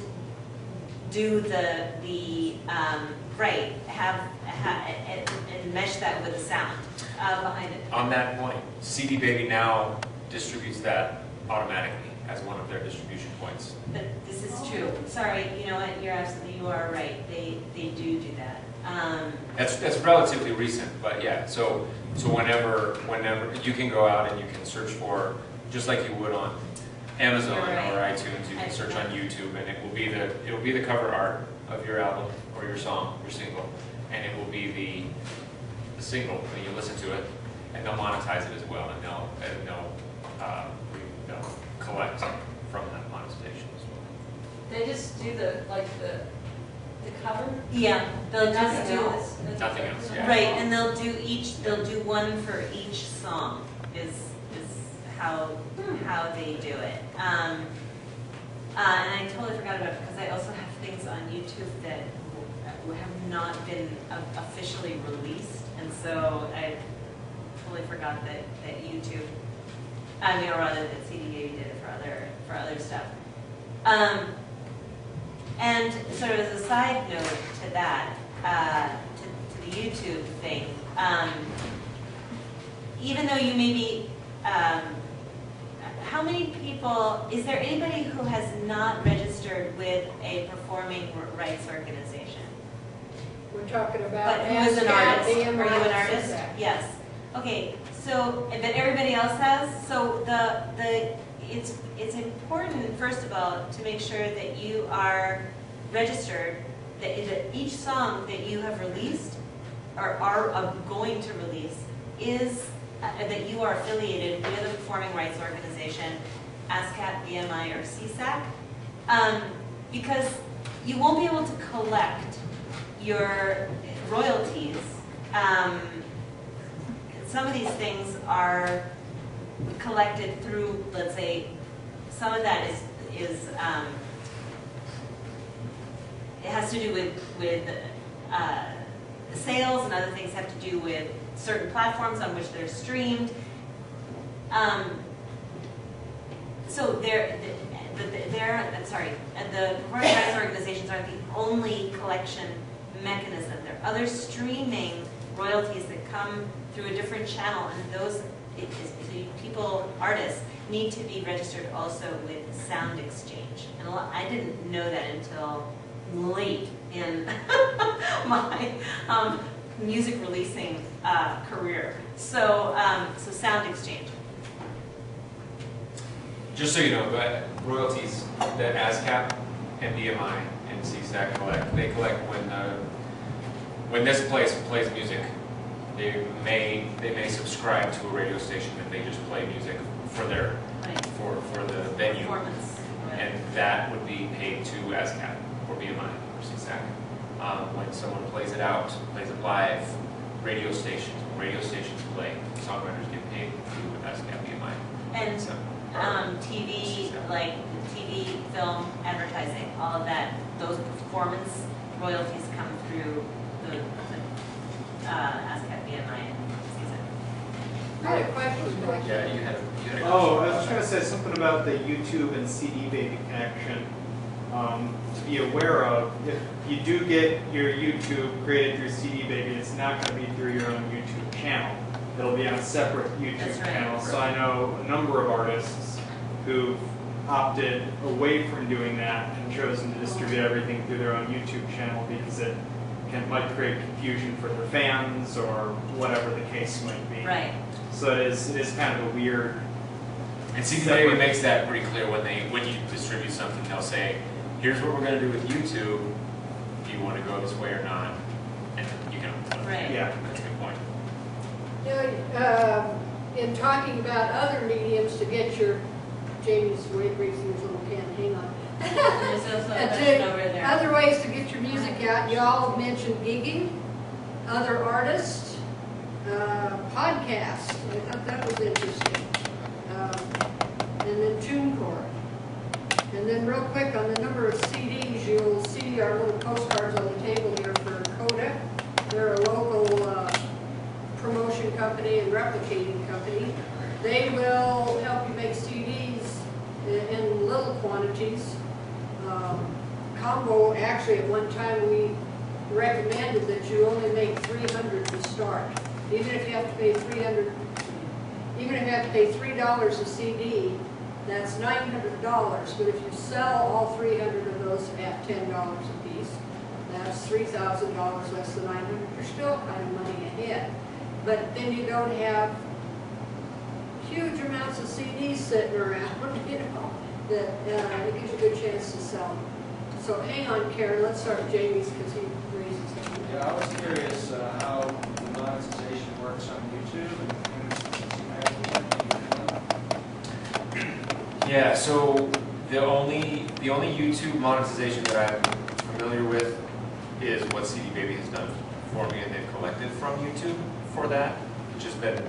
do and mesh that with the sound behind it. On that point, CD Baby now distributes that automatically as one of their distribution points. But this is true. Sorry, you know what? You are right. They do that. That's relatively recent, but yeah. So whenever you can go out and you can search for, just like you would on Amazon or iTunes, you can search on YouTube, and it will be the cover art of your album or your song, your single, and it will be the single when you listen to it, and they'll monetize it as well, and they'll collect from that monetization as well. They just do the cover? Yeah, they'll just Nothing do else? Nothing else, yeah. right, and they'll do one for each song. Is how they do it. And I totally forgot about it because I also have things on YouTube that have not been officially released, and so I totally forgot that YouTube, or rather that CD Baby did it for other stuff. And sort of as a side note to that, to the YouTube thing, even though you may be, how many people, is there anybody who has not registered with a performing rights organization? We're talking about. But who is an artist? Are you an BMI, artist? CSAC. Yes. Okay, so, but everybody else has, so it's important, first of all, to make sure that you are registered, that each song that you have released or are going to release is that you are affiliated with a performing rights organization, ASCAP, BMI, or CSAC, because you won't be able to collect your royalties. Some of these things are collected through, let's say, some of that is it has to do with sales, and other things have to do with certain platforms on which they're streamed. So the performing rights organizations aren't the only collection mechanism. There are other streaming royalties that come through a different channel, and those artists need to be registered also with Sound Exchange. And I didn't know that until late in my music releasing career. So Sound Exchange. Just so you know, but royalties that ASCAP and BMI and CSAC collect, they collect when this place plays music. They may subscribe to a radio station that they just play music for their for the venue, Performance. and that would be paid to ASCAP or BMI or CSAC. When someone plays it out, plays it live, radio stations play, songwriters get paid through ASCAP, BMI. And So, TV, like TV, film, advertising, all of that, those performance royalties come through the ASCAP, BMI, and CSAC. I had a question. yeah, you had a Oh, I was trying to say something about the YouTube and CD Baby connection. to be aware of. If you do get your YouTube created through CD Baby, it's not going to be through your own YouTube channel. It'll be on a separate YouTube That's right. channel. So I know a number of artists who've opted away from doing that and chosen to distribute everything through their own YouTube channel because it might create confusion for their fans or whatever the case might be. Right. So it is kind of a weird. And CD Baby makes that pretty clear when you distribute something. They'll say, "Here's what we're going to do with YouTube. Do you want to go this way or not?" And you can. Right. Yeah. That's a good point. You know, in talking about other mediums to get your, Jamie's raising his little can, hang on. There's also a And question over there. other ways to get your music out, you all mentioned gigging, other artists, podcasts. I thought that was interesting. And then TuneCore. And then real quick on the number of CDs, you'll see our little postcards on the table here for Coda. They're a local promotion company and replicating company. They will help you make CDs in little quantities. Combo, actually at one time we recommended that you only make 300 to start. Even if you have to pay $300, even if you have to pay $3 a CD, that's $900. But if you sell all 300 of those at $10 a piece, that's $3,000 less than 900. You're still kind of money ahead. But then you don't have huge amounts of CDs sitting around, you know, that it gives you a good chance to sell them. So hang on, Karen, let's start with Jamie's because he raises something. Yeah, I was curious how the monetization works on YouTube. Yeah, so the only YouTube monetization that I'm familiar with is what CD Baby has done for me, and they've collected from YouTube for that, which has been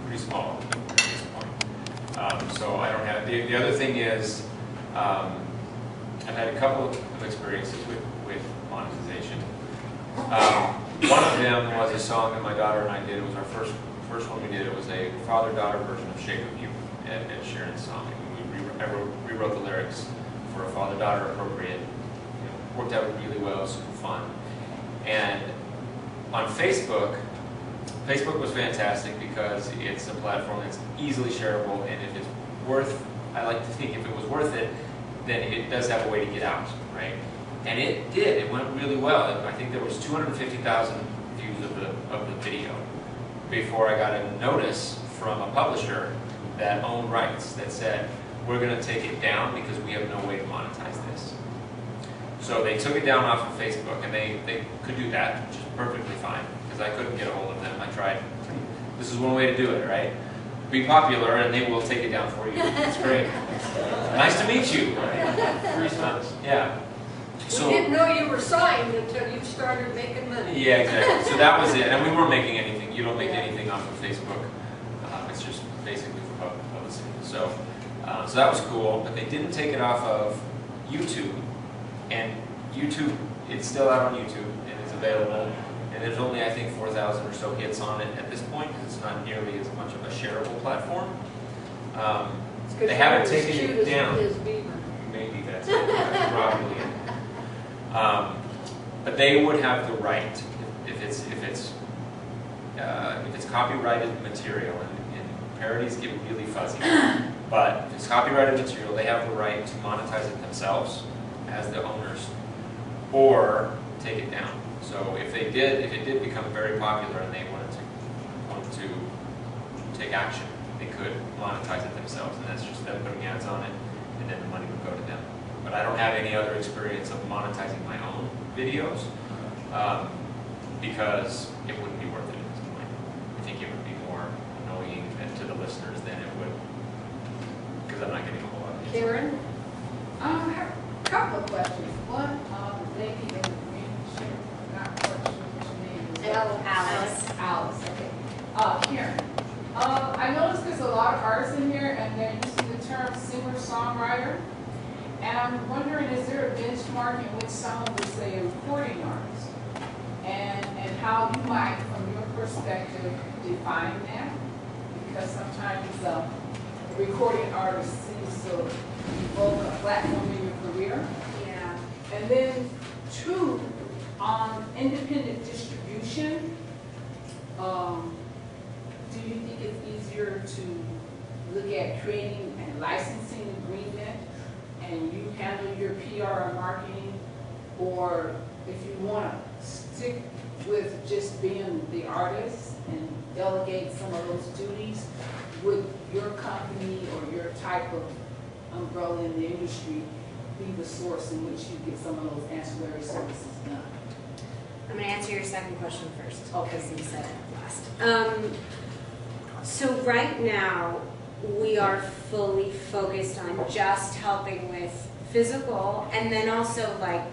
pretty small at this point. So I don't have, the other thing is, I've had a couple of experiences with monetization. One of them was a song that my daughter and I did. It was our first one we did. It was a father-daughter version of Shape of You, Ed Sheeran's song. And I rewrote the lyrics for a father-daughter appropriate. It worked out really well. It was super fun. And on Facebook was fantastic because it's a platform that's easily shareable, and if it's worth, I like to think if it was worth it, then it does have a way to get out, right? And it did. It went really well. I think there was 250,000 views of the video before I got a notice from a publisher that owned rights that said, we're going to take it down because we have no way to monetize this. So they took it down off of Facebook, and they could do that, which is perfectly fine, because I couldn't get a hold of them. I tried. This is one way to do it, right? Be popular, and they will take it down for you. It's great. Nice to meet you. Yeah. So, We didn't know you were signed until you started making money. yeah, exactly. So that was it. And we weren't making anything. You don't make anything off of Facebook. It's just basically for publicity. So that was cool. But they didn't take it off of YouTube. And YouTube, it's still out on YouTube, and it's available. And there's only, I think, 4,000 or so hits on it at this point, because it's not nearly as much of a shareable platform. They haven't taken it down. Maybe that's it. That's probably it. But they would have the right, if it's copyrighted material, and parodies get really fuzzy. But if it's copyrighted material, they have the right to monetize it themselves as the owners, or take it down. So if it did become very popular and they wanted to take action, they could monetize it themselves, and that's just them putting ads on it, and then the money would go to them. But I don't have any other experience of monetizing my own videos because it wouldn't be worth it at this point. I think it would be more annoying to the listeners than it would, because I'm not getting a whole lot of it. Karen? I have a couple of questions. One, lady in the green shirt, not quite sure what your name is. Alice, okay. Karen. I noticed there's a lot of artists in here, and they're using the term singer-songwriter. And I'm wondering, is there a benchmark in which someone would say a recording artist? And how you might, from your perspective, define that? Because sometimes a recording artist seems to evoke a platform in your career. And then two, on independent distribution, do you think it's easier to look at creating a licensing agreement and you handle your PR and marketing? Or if you want to stick with just being the artist and delegate some of those duties, would your company or your type of umbrella in the industry be the source in which you get some of those ancillary services done? I'm gonna answer your second question first, Okay. because you said it last. So right now, we are fully focused on just helping with physical, and then also like,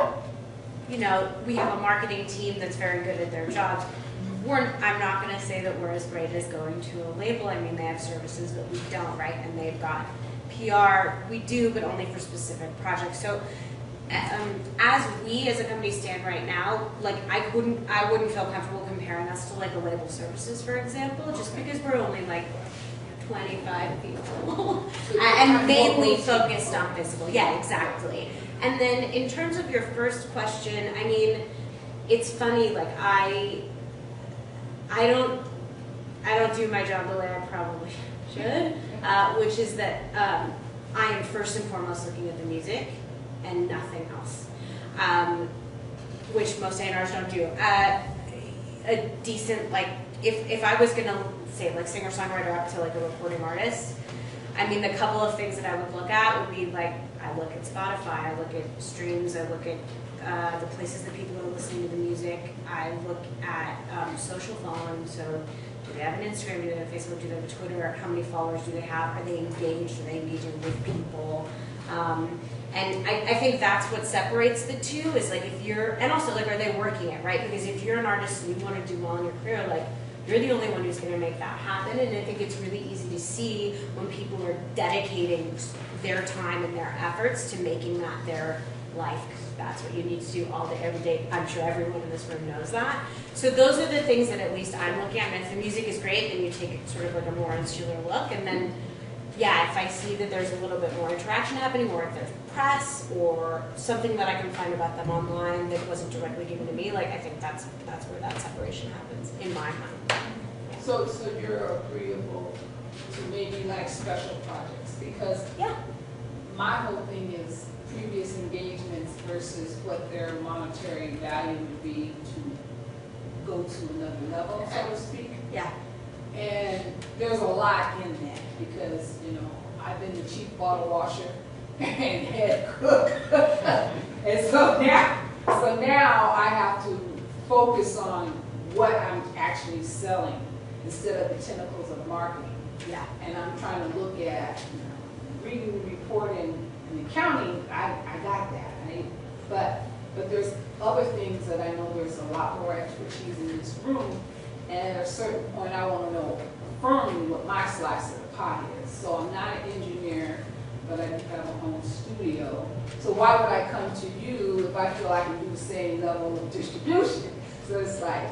you know, we have a marketing team that's very good at their jobs. I'm not gonna say that we're as great as going to a label. I mean, they have services that we don't, right? And they've got PR, we do, but only for specific projects. So as we as a company stand right now, like I wouldn't feel comfortable comparing us to like a label services, for example, just because we're only like 25 people and mainly focused on physical. Yeah, exactly. And then in terms of your first question, I mean, it's funny, like I don't do my job the way I probably should, which is that I am first and foremost looking at the music and nothing else, which most A&Rs don't do. A decent, like, if I was gonna say like singer-songwriter up to like a recording artist, I mean, the couple of things that I would look at would be like, I look at Spotify, I look at streams, I look at the places that people are listening to the music, I look at social following, so do they have an Instagram, do they have a Facebook, do they have a Twitter, how many followers do they have, are they engaged, are they engaging with people? And I think that's what separates the two, is like if you're, and also like, are they working it, right? Because if you're an artist and you want to do well in your career, like, you're the only one who's going to make that happen. And I think it's really easy to see when people are dedicating their time and their efforts to making that their life, because that's what you need to do all day, every day. I'm sure everyone in this room knows that. So those are the things that at least I'm looking at. And if the music is great, then you take sort of like a more insular look. And then, yeah, if I see that there's a little bit more interaction happening, or if there's press or something that I can find about them online that wasn't directly given to me, like I think that's where that separation happens in my mind. So you're agreeable to maybe like special projects, because Yeah. my whole thing is previous engagements versus what their monetary value would be to go to another level, so to speak. Yeah. And there's a lot in that, because, you know, I've been the chief bottle washer and head cook. And so now I have to focus on what I'm actually selling instead of the tentacles of marketing. Yeah. And I'm trying to look at reading the report and accounting, I got that, right? But there's other things that I know there's a lot more expertise in this room, and at a certain point I want to know firmly what my slice of the pie is. So I'm not an engineer, but I do have a home studio. So why would I come to you if I feel I can do the same level of distribution? So it's like,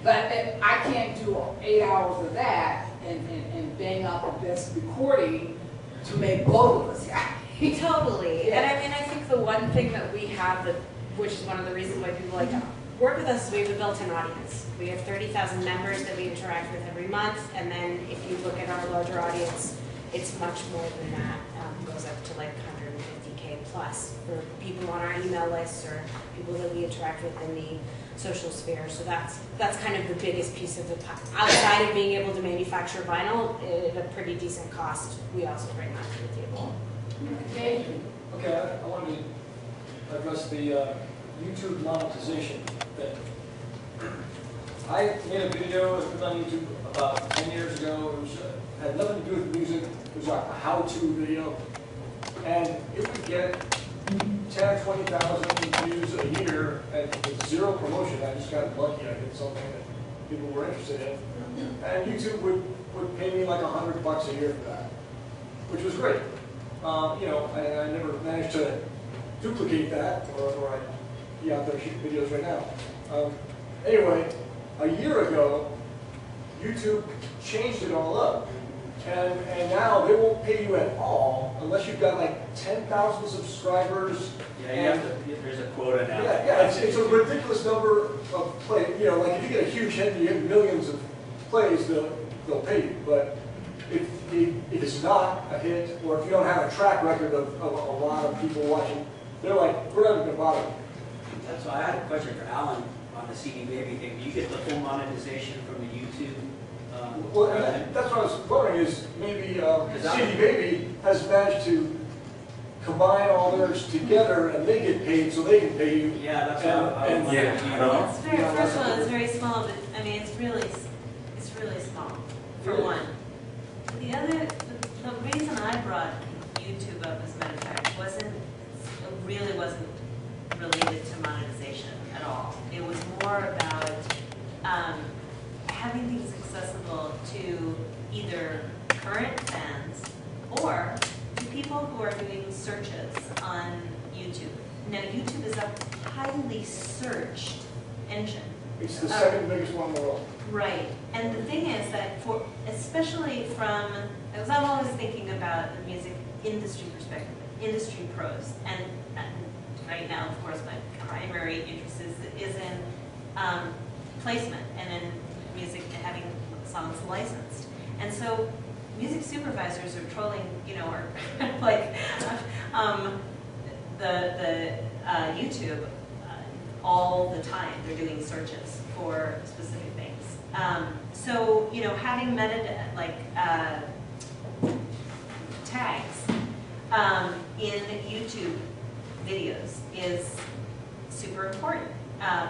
but I can't do 8 hours of that and bang out the best recording to make both of us happy. Totally. Yeah. And I mean, I think the one thing that we have, that, which is one of the reasons why people like to work with us, is we have a built-in audience. We have 30,000 members that we interact with every month, and then if you look at our larger audience, it's much more than that. It goes up to like 150K plus for people on our email lists or people that we interact with in the social sphere. So that's kind of the biggest piece of the pie. Outside of being able to manufacture vinyl at a pretty decent cost, we also bring that to the table. Thank you. Okay, I wanted to address the YouTube monetization thing. I made a video, it was on YouTube about 10 years ago. It was, had nothing to do with music. It was like a how-to video. And it would get 10 or 20,000 views a year and with zero promotion. I just got lucky. I did something that people were interested in. And YouTube would pay me like $100 a year for that, which was great. You know, I never managed to duplicate that, or I'd be out there shooting videos right now. Anyway, a year ago, YouTube changed it all up, And now they won't pay you at all unless you've got like 10,000 subscribers. Yeah, you have to, there's a quota now. Yeah, it's a ridiculous number of plays. You know, like if you get a huge hit and you get millions of plays, they'll pay you. But if it's not a hit, or if you don't have a track record of a lot of people watching, they're like, we're not even going to bother. That's why I had a question for Alan on the CD Baby thing. Do you get the full monetization from the YouTube? Well, that's what I was wondering is maybe CD Baby has managed to combine all theirs together and they get paid so they can pay you. Yeah, that's what I yeah, I don't know. It's very, first of all, it's very small, but I mean, it's really small, for Yeah. one. The other, the reason I brought YouTube up, as a matter of fact, really wasn't related to monetization at all. It was more about having things accessible to either current fans or to people who are doing searches on YouTube. Now, YouTube is a highly searched engine. It's the second biggest one in the world. Right, and the thing is that especially from, because I'm always thinking about the music industry perspective, industry pros, and right now, of course, my primary interest is in placement and in music and having songs licensed. And so music supervisors are trolling, or like the YouTube all the time. They're doing searches for specific things. So, having metadata, like tags in YouTube videos is super important,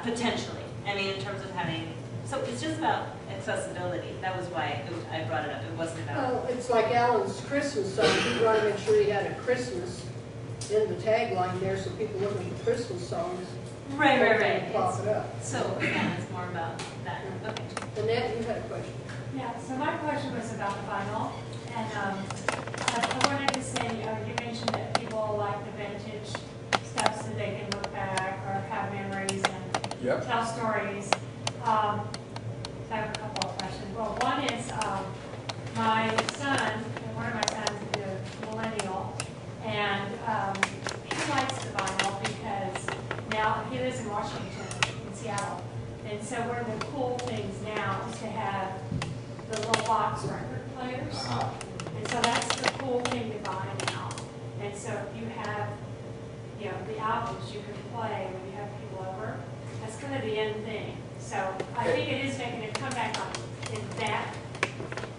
potentially. I mean, in terms of having, so it's just about accessibility. That was why I brought it up. It wasn't about. Well, it's like Alan's Christmas song. He wanted to make sure he had a Christmas in the tagline there, so people looking for Christmas songs. Right. Pop it up. So again, it's more about that. Okay. Annette, you had a question. Yeah, so my question was about vinyl, and I wanted to say, you mentioned that people like the vintage stuff so they can look back or have memories and tell stories. So I have a couple of questions. Well, one is my son, one of my sons is a millennial, and he likes the vinyl because now he lives in Washington, in Seattle. And so one of the cool things now is to have the little box record players. And so that's the cool thing to buy now. And so if you have, the albums you can play when you have people over, that's kind of the end thing. So I think it is making a comeback in that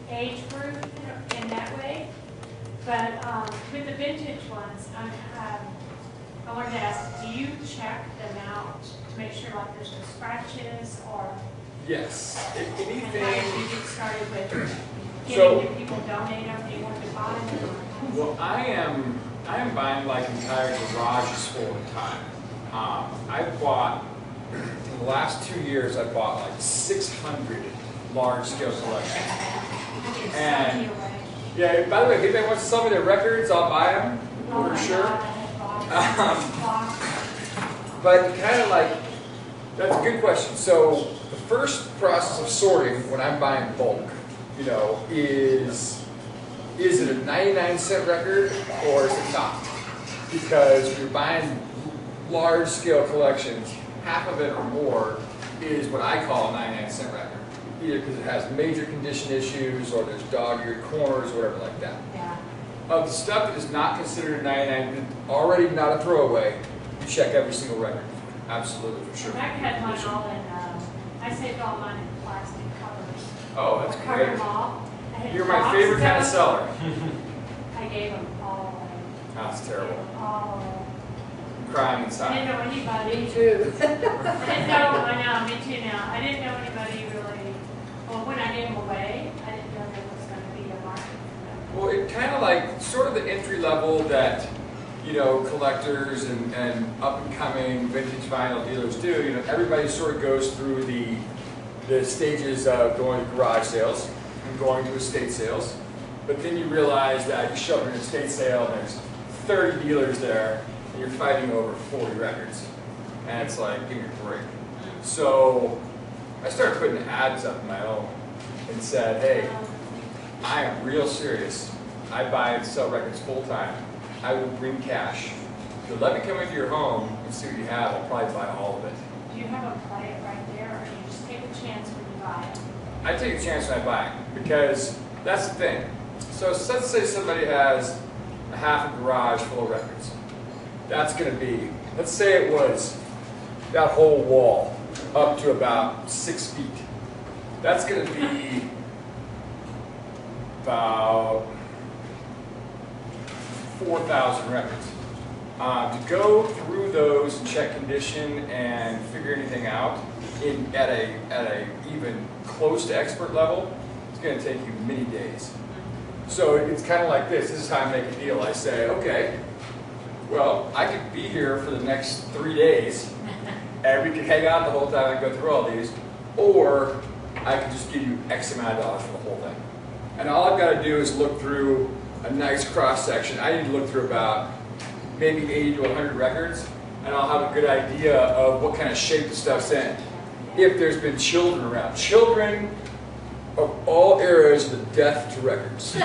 age group in that way. But with the vintage ones, I wanted to ask, do you check them out to make sure like there's no scratches or? Yes. If And how anything, did you get started with So- getting people donate them? Do you want to buy them? well, I am buying like entire garages full of the time. I bought, in the last 2 years, I bought like 600 large-scale collections. And, yeah, by the way, if anybody wants to sell me their records, I'll buy them, Oh for my sure. God, I had boxes. But kind of like, that's a good question. So the first process of sorting when I'm buying bulk, is it a 99-cent record or is it not? Because when you're buying large-scale collections, half of it or more is what I call a 99-cent record. Either because it has major condition issues or there's dog-eared corners or whatever like that. Yeah. Of the stuff that is not considered a 99, already not a throwaway, you check every single record. Absolutely, for sure. And I had mine all in, I saved all mine in plastic covers. Oh, that's I covered great. them all. I had You're my boxes favorite kind of them. seller. I gave them all away. That's terrible. All away. I'm crying I inside. didn't know anybody. Me too. I didn't know, I know, me too now. I didn't know anybody really, well, when I gave them away, I didn't know there was going to be a market for them. Well, it kind of like, sort of the entry level that, collectors and up-and-coming vintage vinyl dealers do. Everybody sort of goes through the stages of going to garage sales and going to estate sales. But then you realize that you show up at an estate sale and there's 30 dealers there and you're fighting over 40 records. And it's like, give me a break. So I started putting ads up on my own and said, hey, I am real serious. I buy and sell records full time. I will bring cash. If you'll let me come into your home and see what you have, I'll probably buy all of it. Do you have them play it right there, or do you just take a chance when you buy it? I take a chance when I buy it, because that's the thing. So let's say somebody has a half a garage full of records. That's going to be, let's say it was that whole wall up to about 6 feet. That's going to be about 4,000 records. To go through those and check condition and figure anything out at a even close to expert level, it's going to take you many days. So it's kind of like this. This is how I make a deal. I say, okay, well, I could be here for the next 3 days, and we could hang out the whole time and go through all these, or I could just give you X amount of dollars for the whole thing. And all I've got to do is look through a nice cross-section. I need to look through about maybe 80 to 100 records, and I'll have a good idea of what kind of shape the stuff's in. If there's been children around. Children of all eras are the death to records.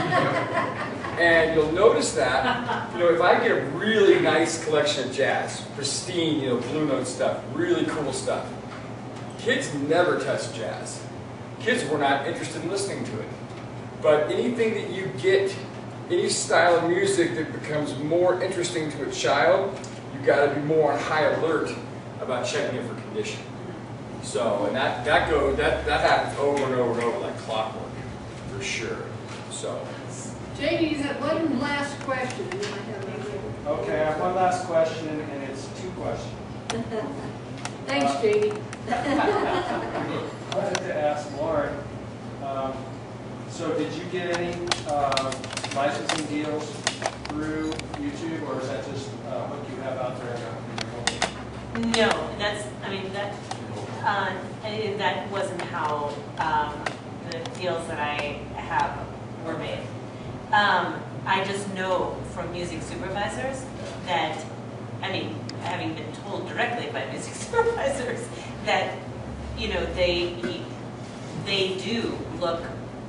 And you'll notice that, if I get a really nice collection of jazz, pristine, Blue Note stuff, really cool stuff, kids never touch jazz. Kids were not interested in listening to it. But anything that you get, any style of music that becomes more interesting to a child, you've got to be more on high alert about checking it for condition. So, and that happens over and over and over like clockwork, for sure. So. JD, you have one last question. And then I have another. Okay, I have one last question, and it's 2 questions. Thanks, JD. I wanted to ask Lauren, so did you get any licensing deals through YouTube, or is that just what you have out there in your home? No, that wasn't how the deals that I have were made. I just know from music supervisors that, having been told directly by music supervisors that,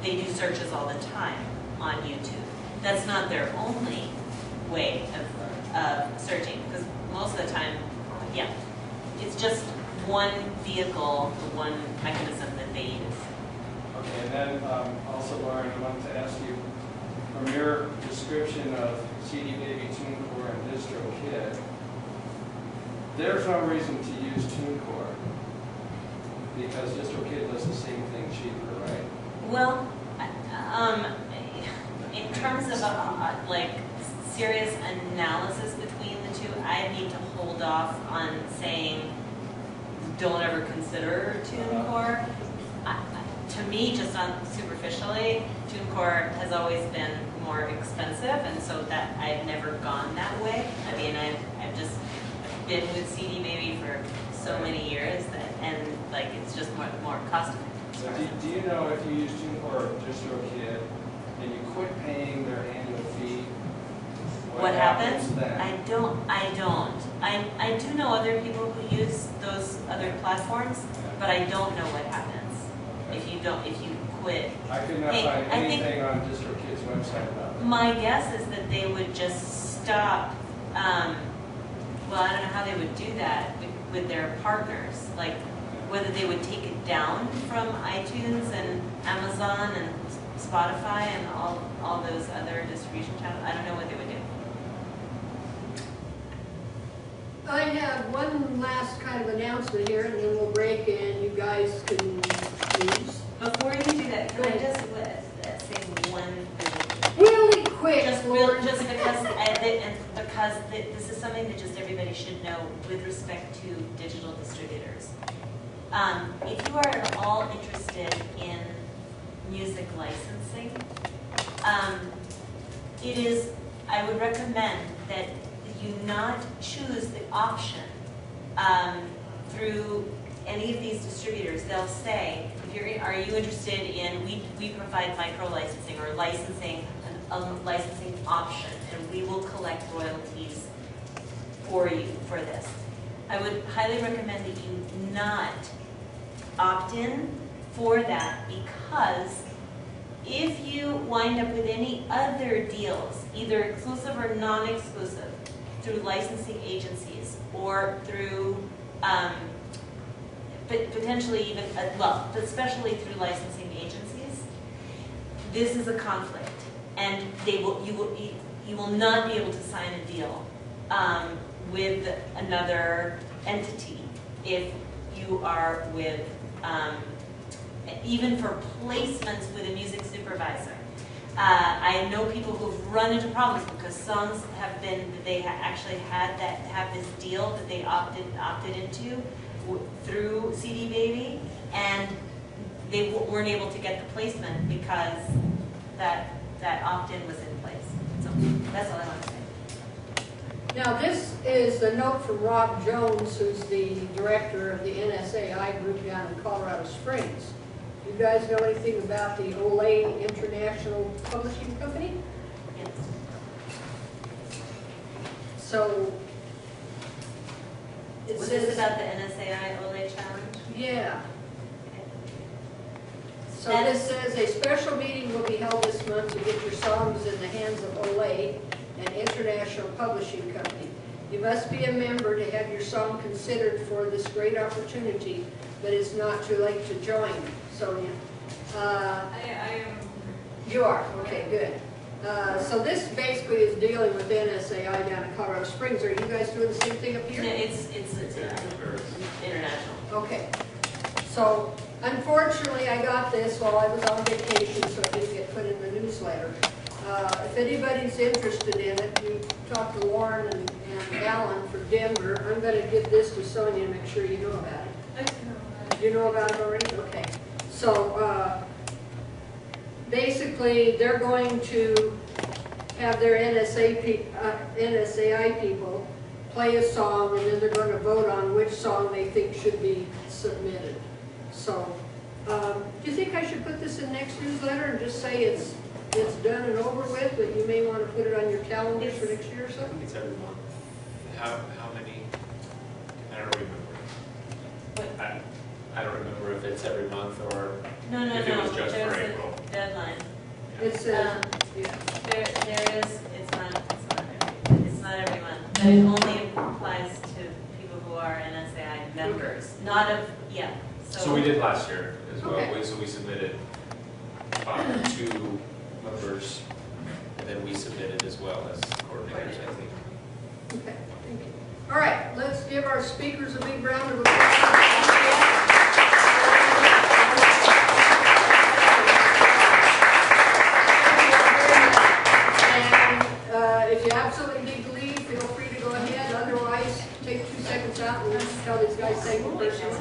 they do searches all the time on YouTube. That's not their only way of searching, because most of the time, it's just one vehicle, one mechanism that they use. Okay, and then also, Lauren, I wanted to ask you, from your description of CD Baby, TuneCore, and DistroKid, there's no reason to use TuneCore because DistroKid does the same thing cheaper, right? Well, in terms of serious analysis between the two, I need to hold off on saying don't ever consider TuneCore. To me, just superficially, TuneCore has always been more expensive, and so that I've never gone that way. I've just been with CD Baby for so many years it's just more cost effective. Do you know if you use TuneCore or DistroKid and you quit paying their annual fee, what happens then? I don't. I do know other people who use those other platforms, but I don't know what happens if you quit. I could not find anything on DistroKid's website about that. My guess is that they would just stop. I don't know how they would do that with their partners, like whether they would take it down from iTunes and Amazon and Spotify and all those other distribution channels. I don't know what they would do. I have one last kind of announcement here, and then we'll break and you guys can choose. Before you do that, can I just say one thing? Really quick, Just Lauren. because this is something that just everybody should know with respect to digital distributors. If you are at all interested in music licensing, I would recommend that you not choose the option through any of these distributors. They'll say, are you interested in, we provide micro licensing or licensing, a licensing option, and we will collect royalties for you for this. I would highly recommend that you not opt in for that, because if you want wind up with any other deals, either exclusive or non-exclusive, through licensing agencies or through, but potentially even, well, especially through licensing agencies, this is a conflict, and you will not be able to sign a deal with another entity if you are with, even for placements with a music supervisor. I know people who've run into problems because songs have been, they actually have this deal that they opted into through CD Baby, and they weren't able to get the placement because that opt-in was in place. So that's all I want to say. Now, this is a note from Rob Jones, who's the director of the NSAI group down in Colorado Springs. You guys know anything about the Olay International Publishing Company? Yes. So, it Was says... this about the NSAI Olay Challenge? Yeah. Okay. So this says, a special meeting will be held this month to get your songs in the hands of Olay, an international publishing company. You must be a member to have your song considered for this great opportunity, but it's not too late to join. Sonia? I am. You are? Okay, good. So this basically is dealing with NSAI down in Colorado Springs. Are you guys doing the same thing up here? No, it's international. Okay. So unfortunately, I got this while I was on vacation, so it didn't get put in the newsletter. If anybody's interested in it, you talk to Warren and Alan for Denver. I'm going to give this to Sonia and make sure you know about it. You know about it already? Okay. So basically, they're going to have their NSAI people play a song, and then they're going to vote on which song they think should be submitted. So, do you think I should put this in next newsletter and just say it's done and over with, but you may want to put it on your calendar for next year or I something? think it's every month. How many? I don't remember. What? I don't remember if it's every month or No, if it was just there's for April. a deadline. It says, yeah. There is, it's not every month, but it only applies to people who are NSAI members, not of, yeah. So we did last year as well. Okay. So we submitted 2 members, and then we submitted as well as coordinators, I think. Okay, thank you. All right, let's give our speakers a big round of applause. If you absolutely need to leave, feel free to go ahead. Otherwise, take 2 seconds out and tell these guys thank you personally.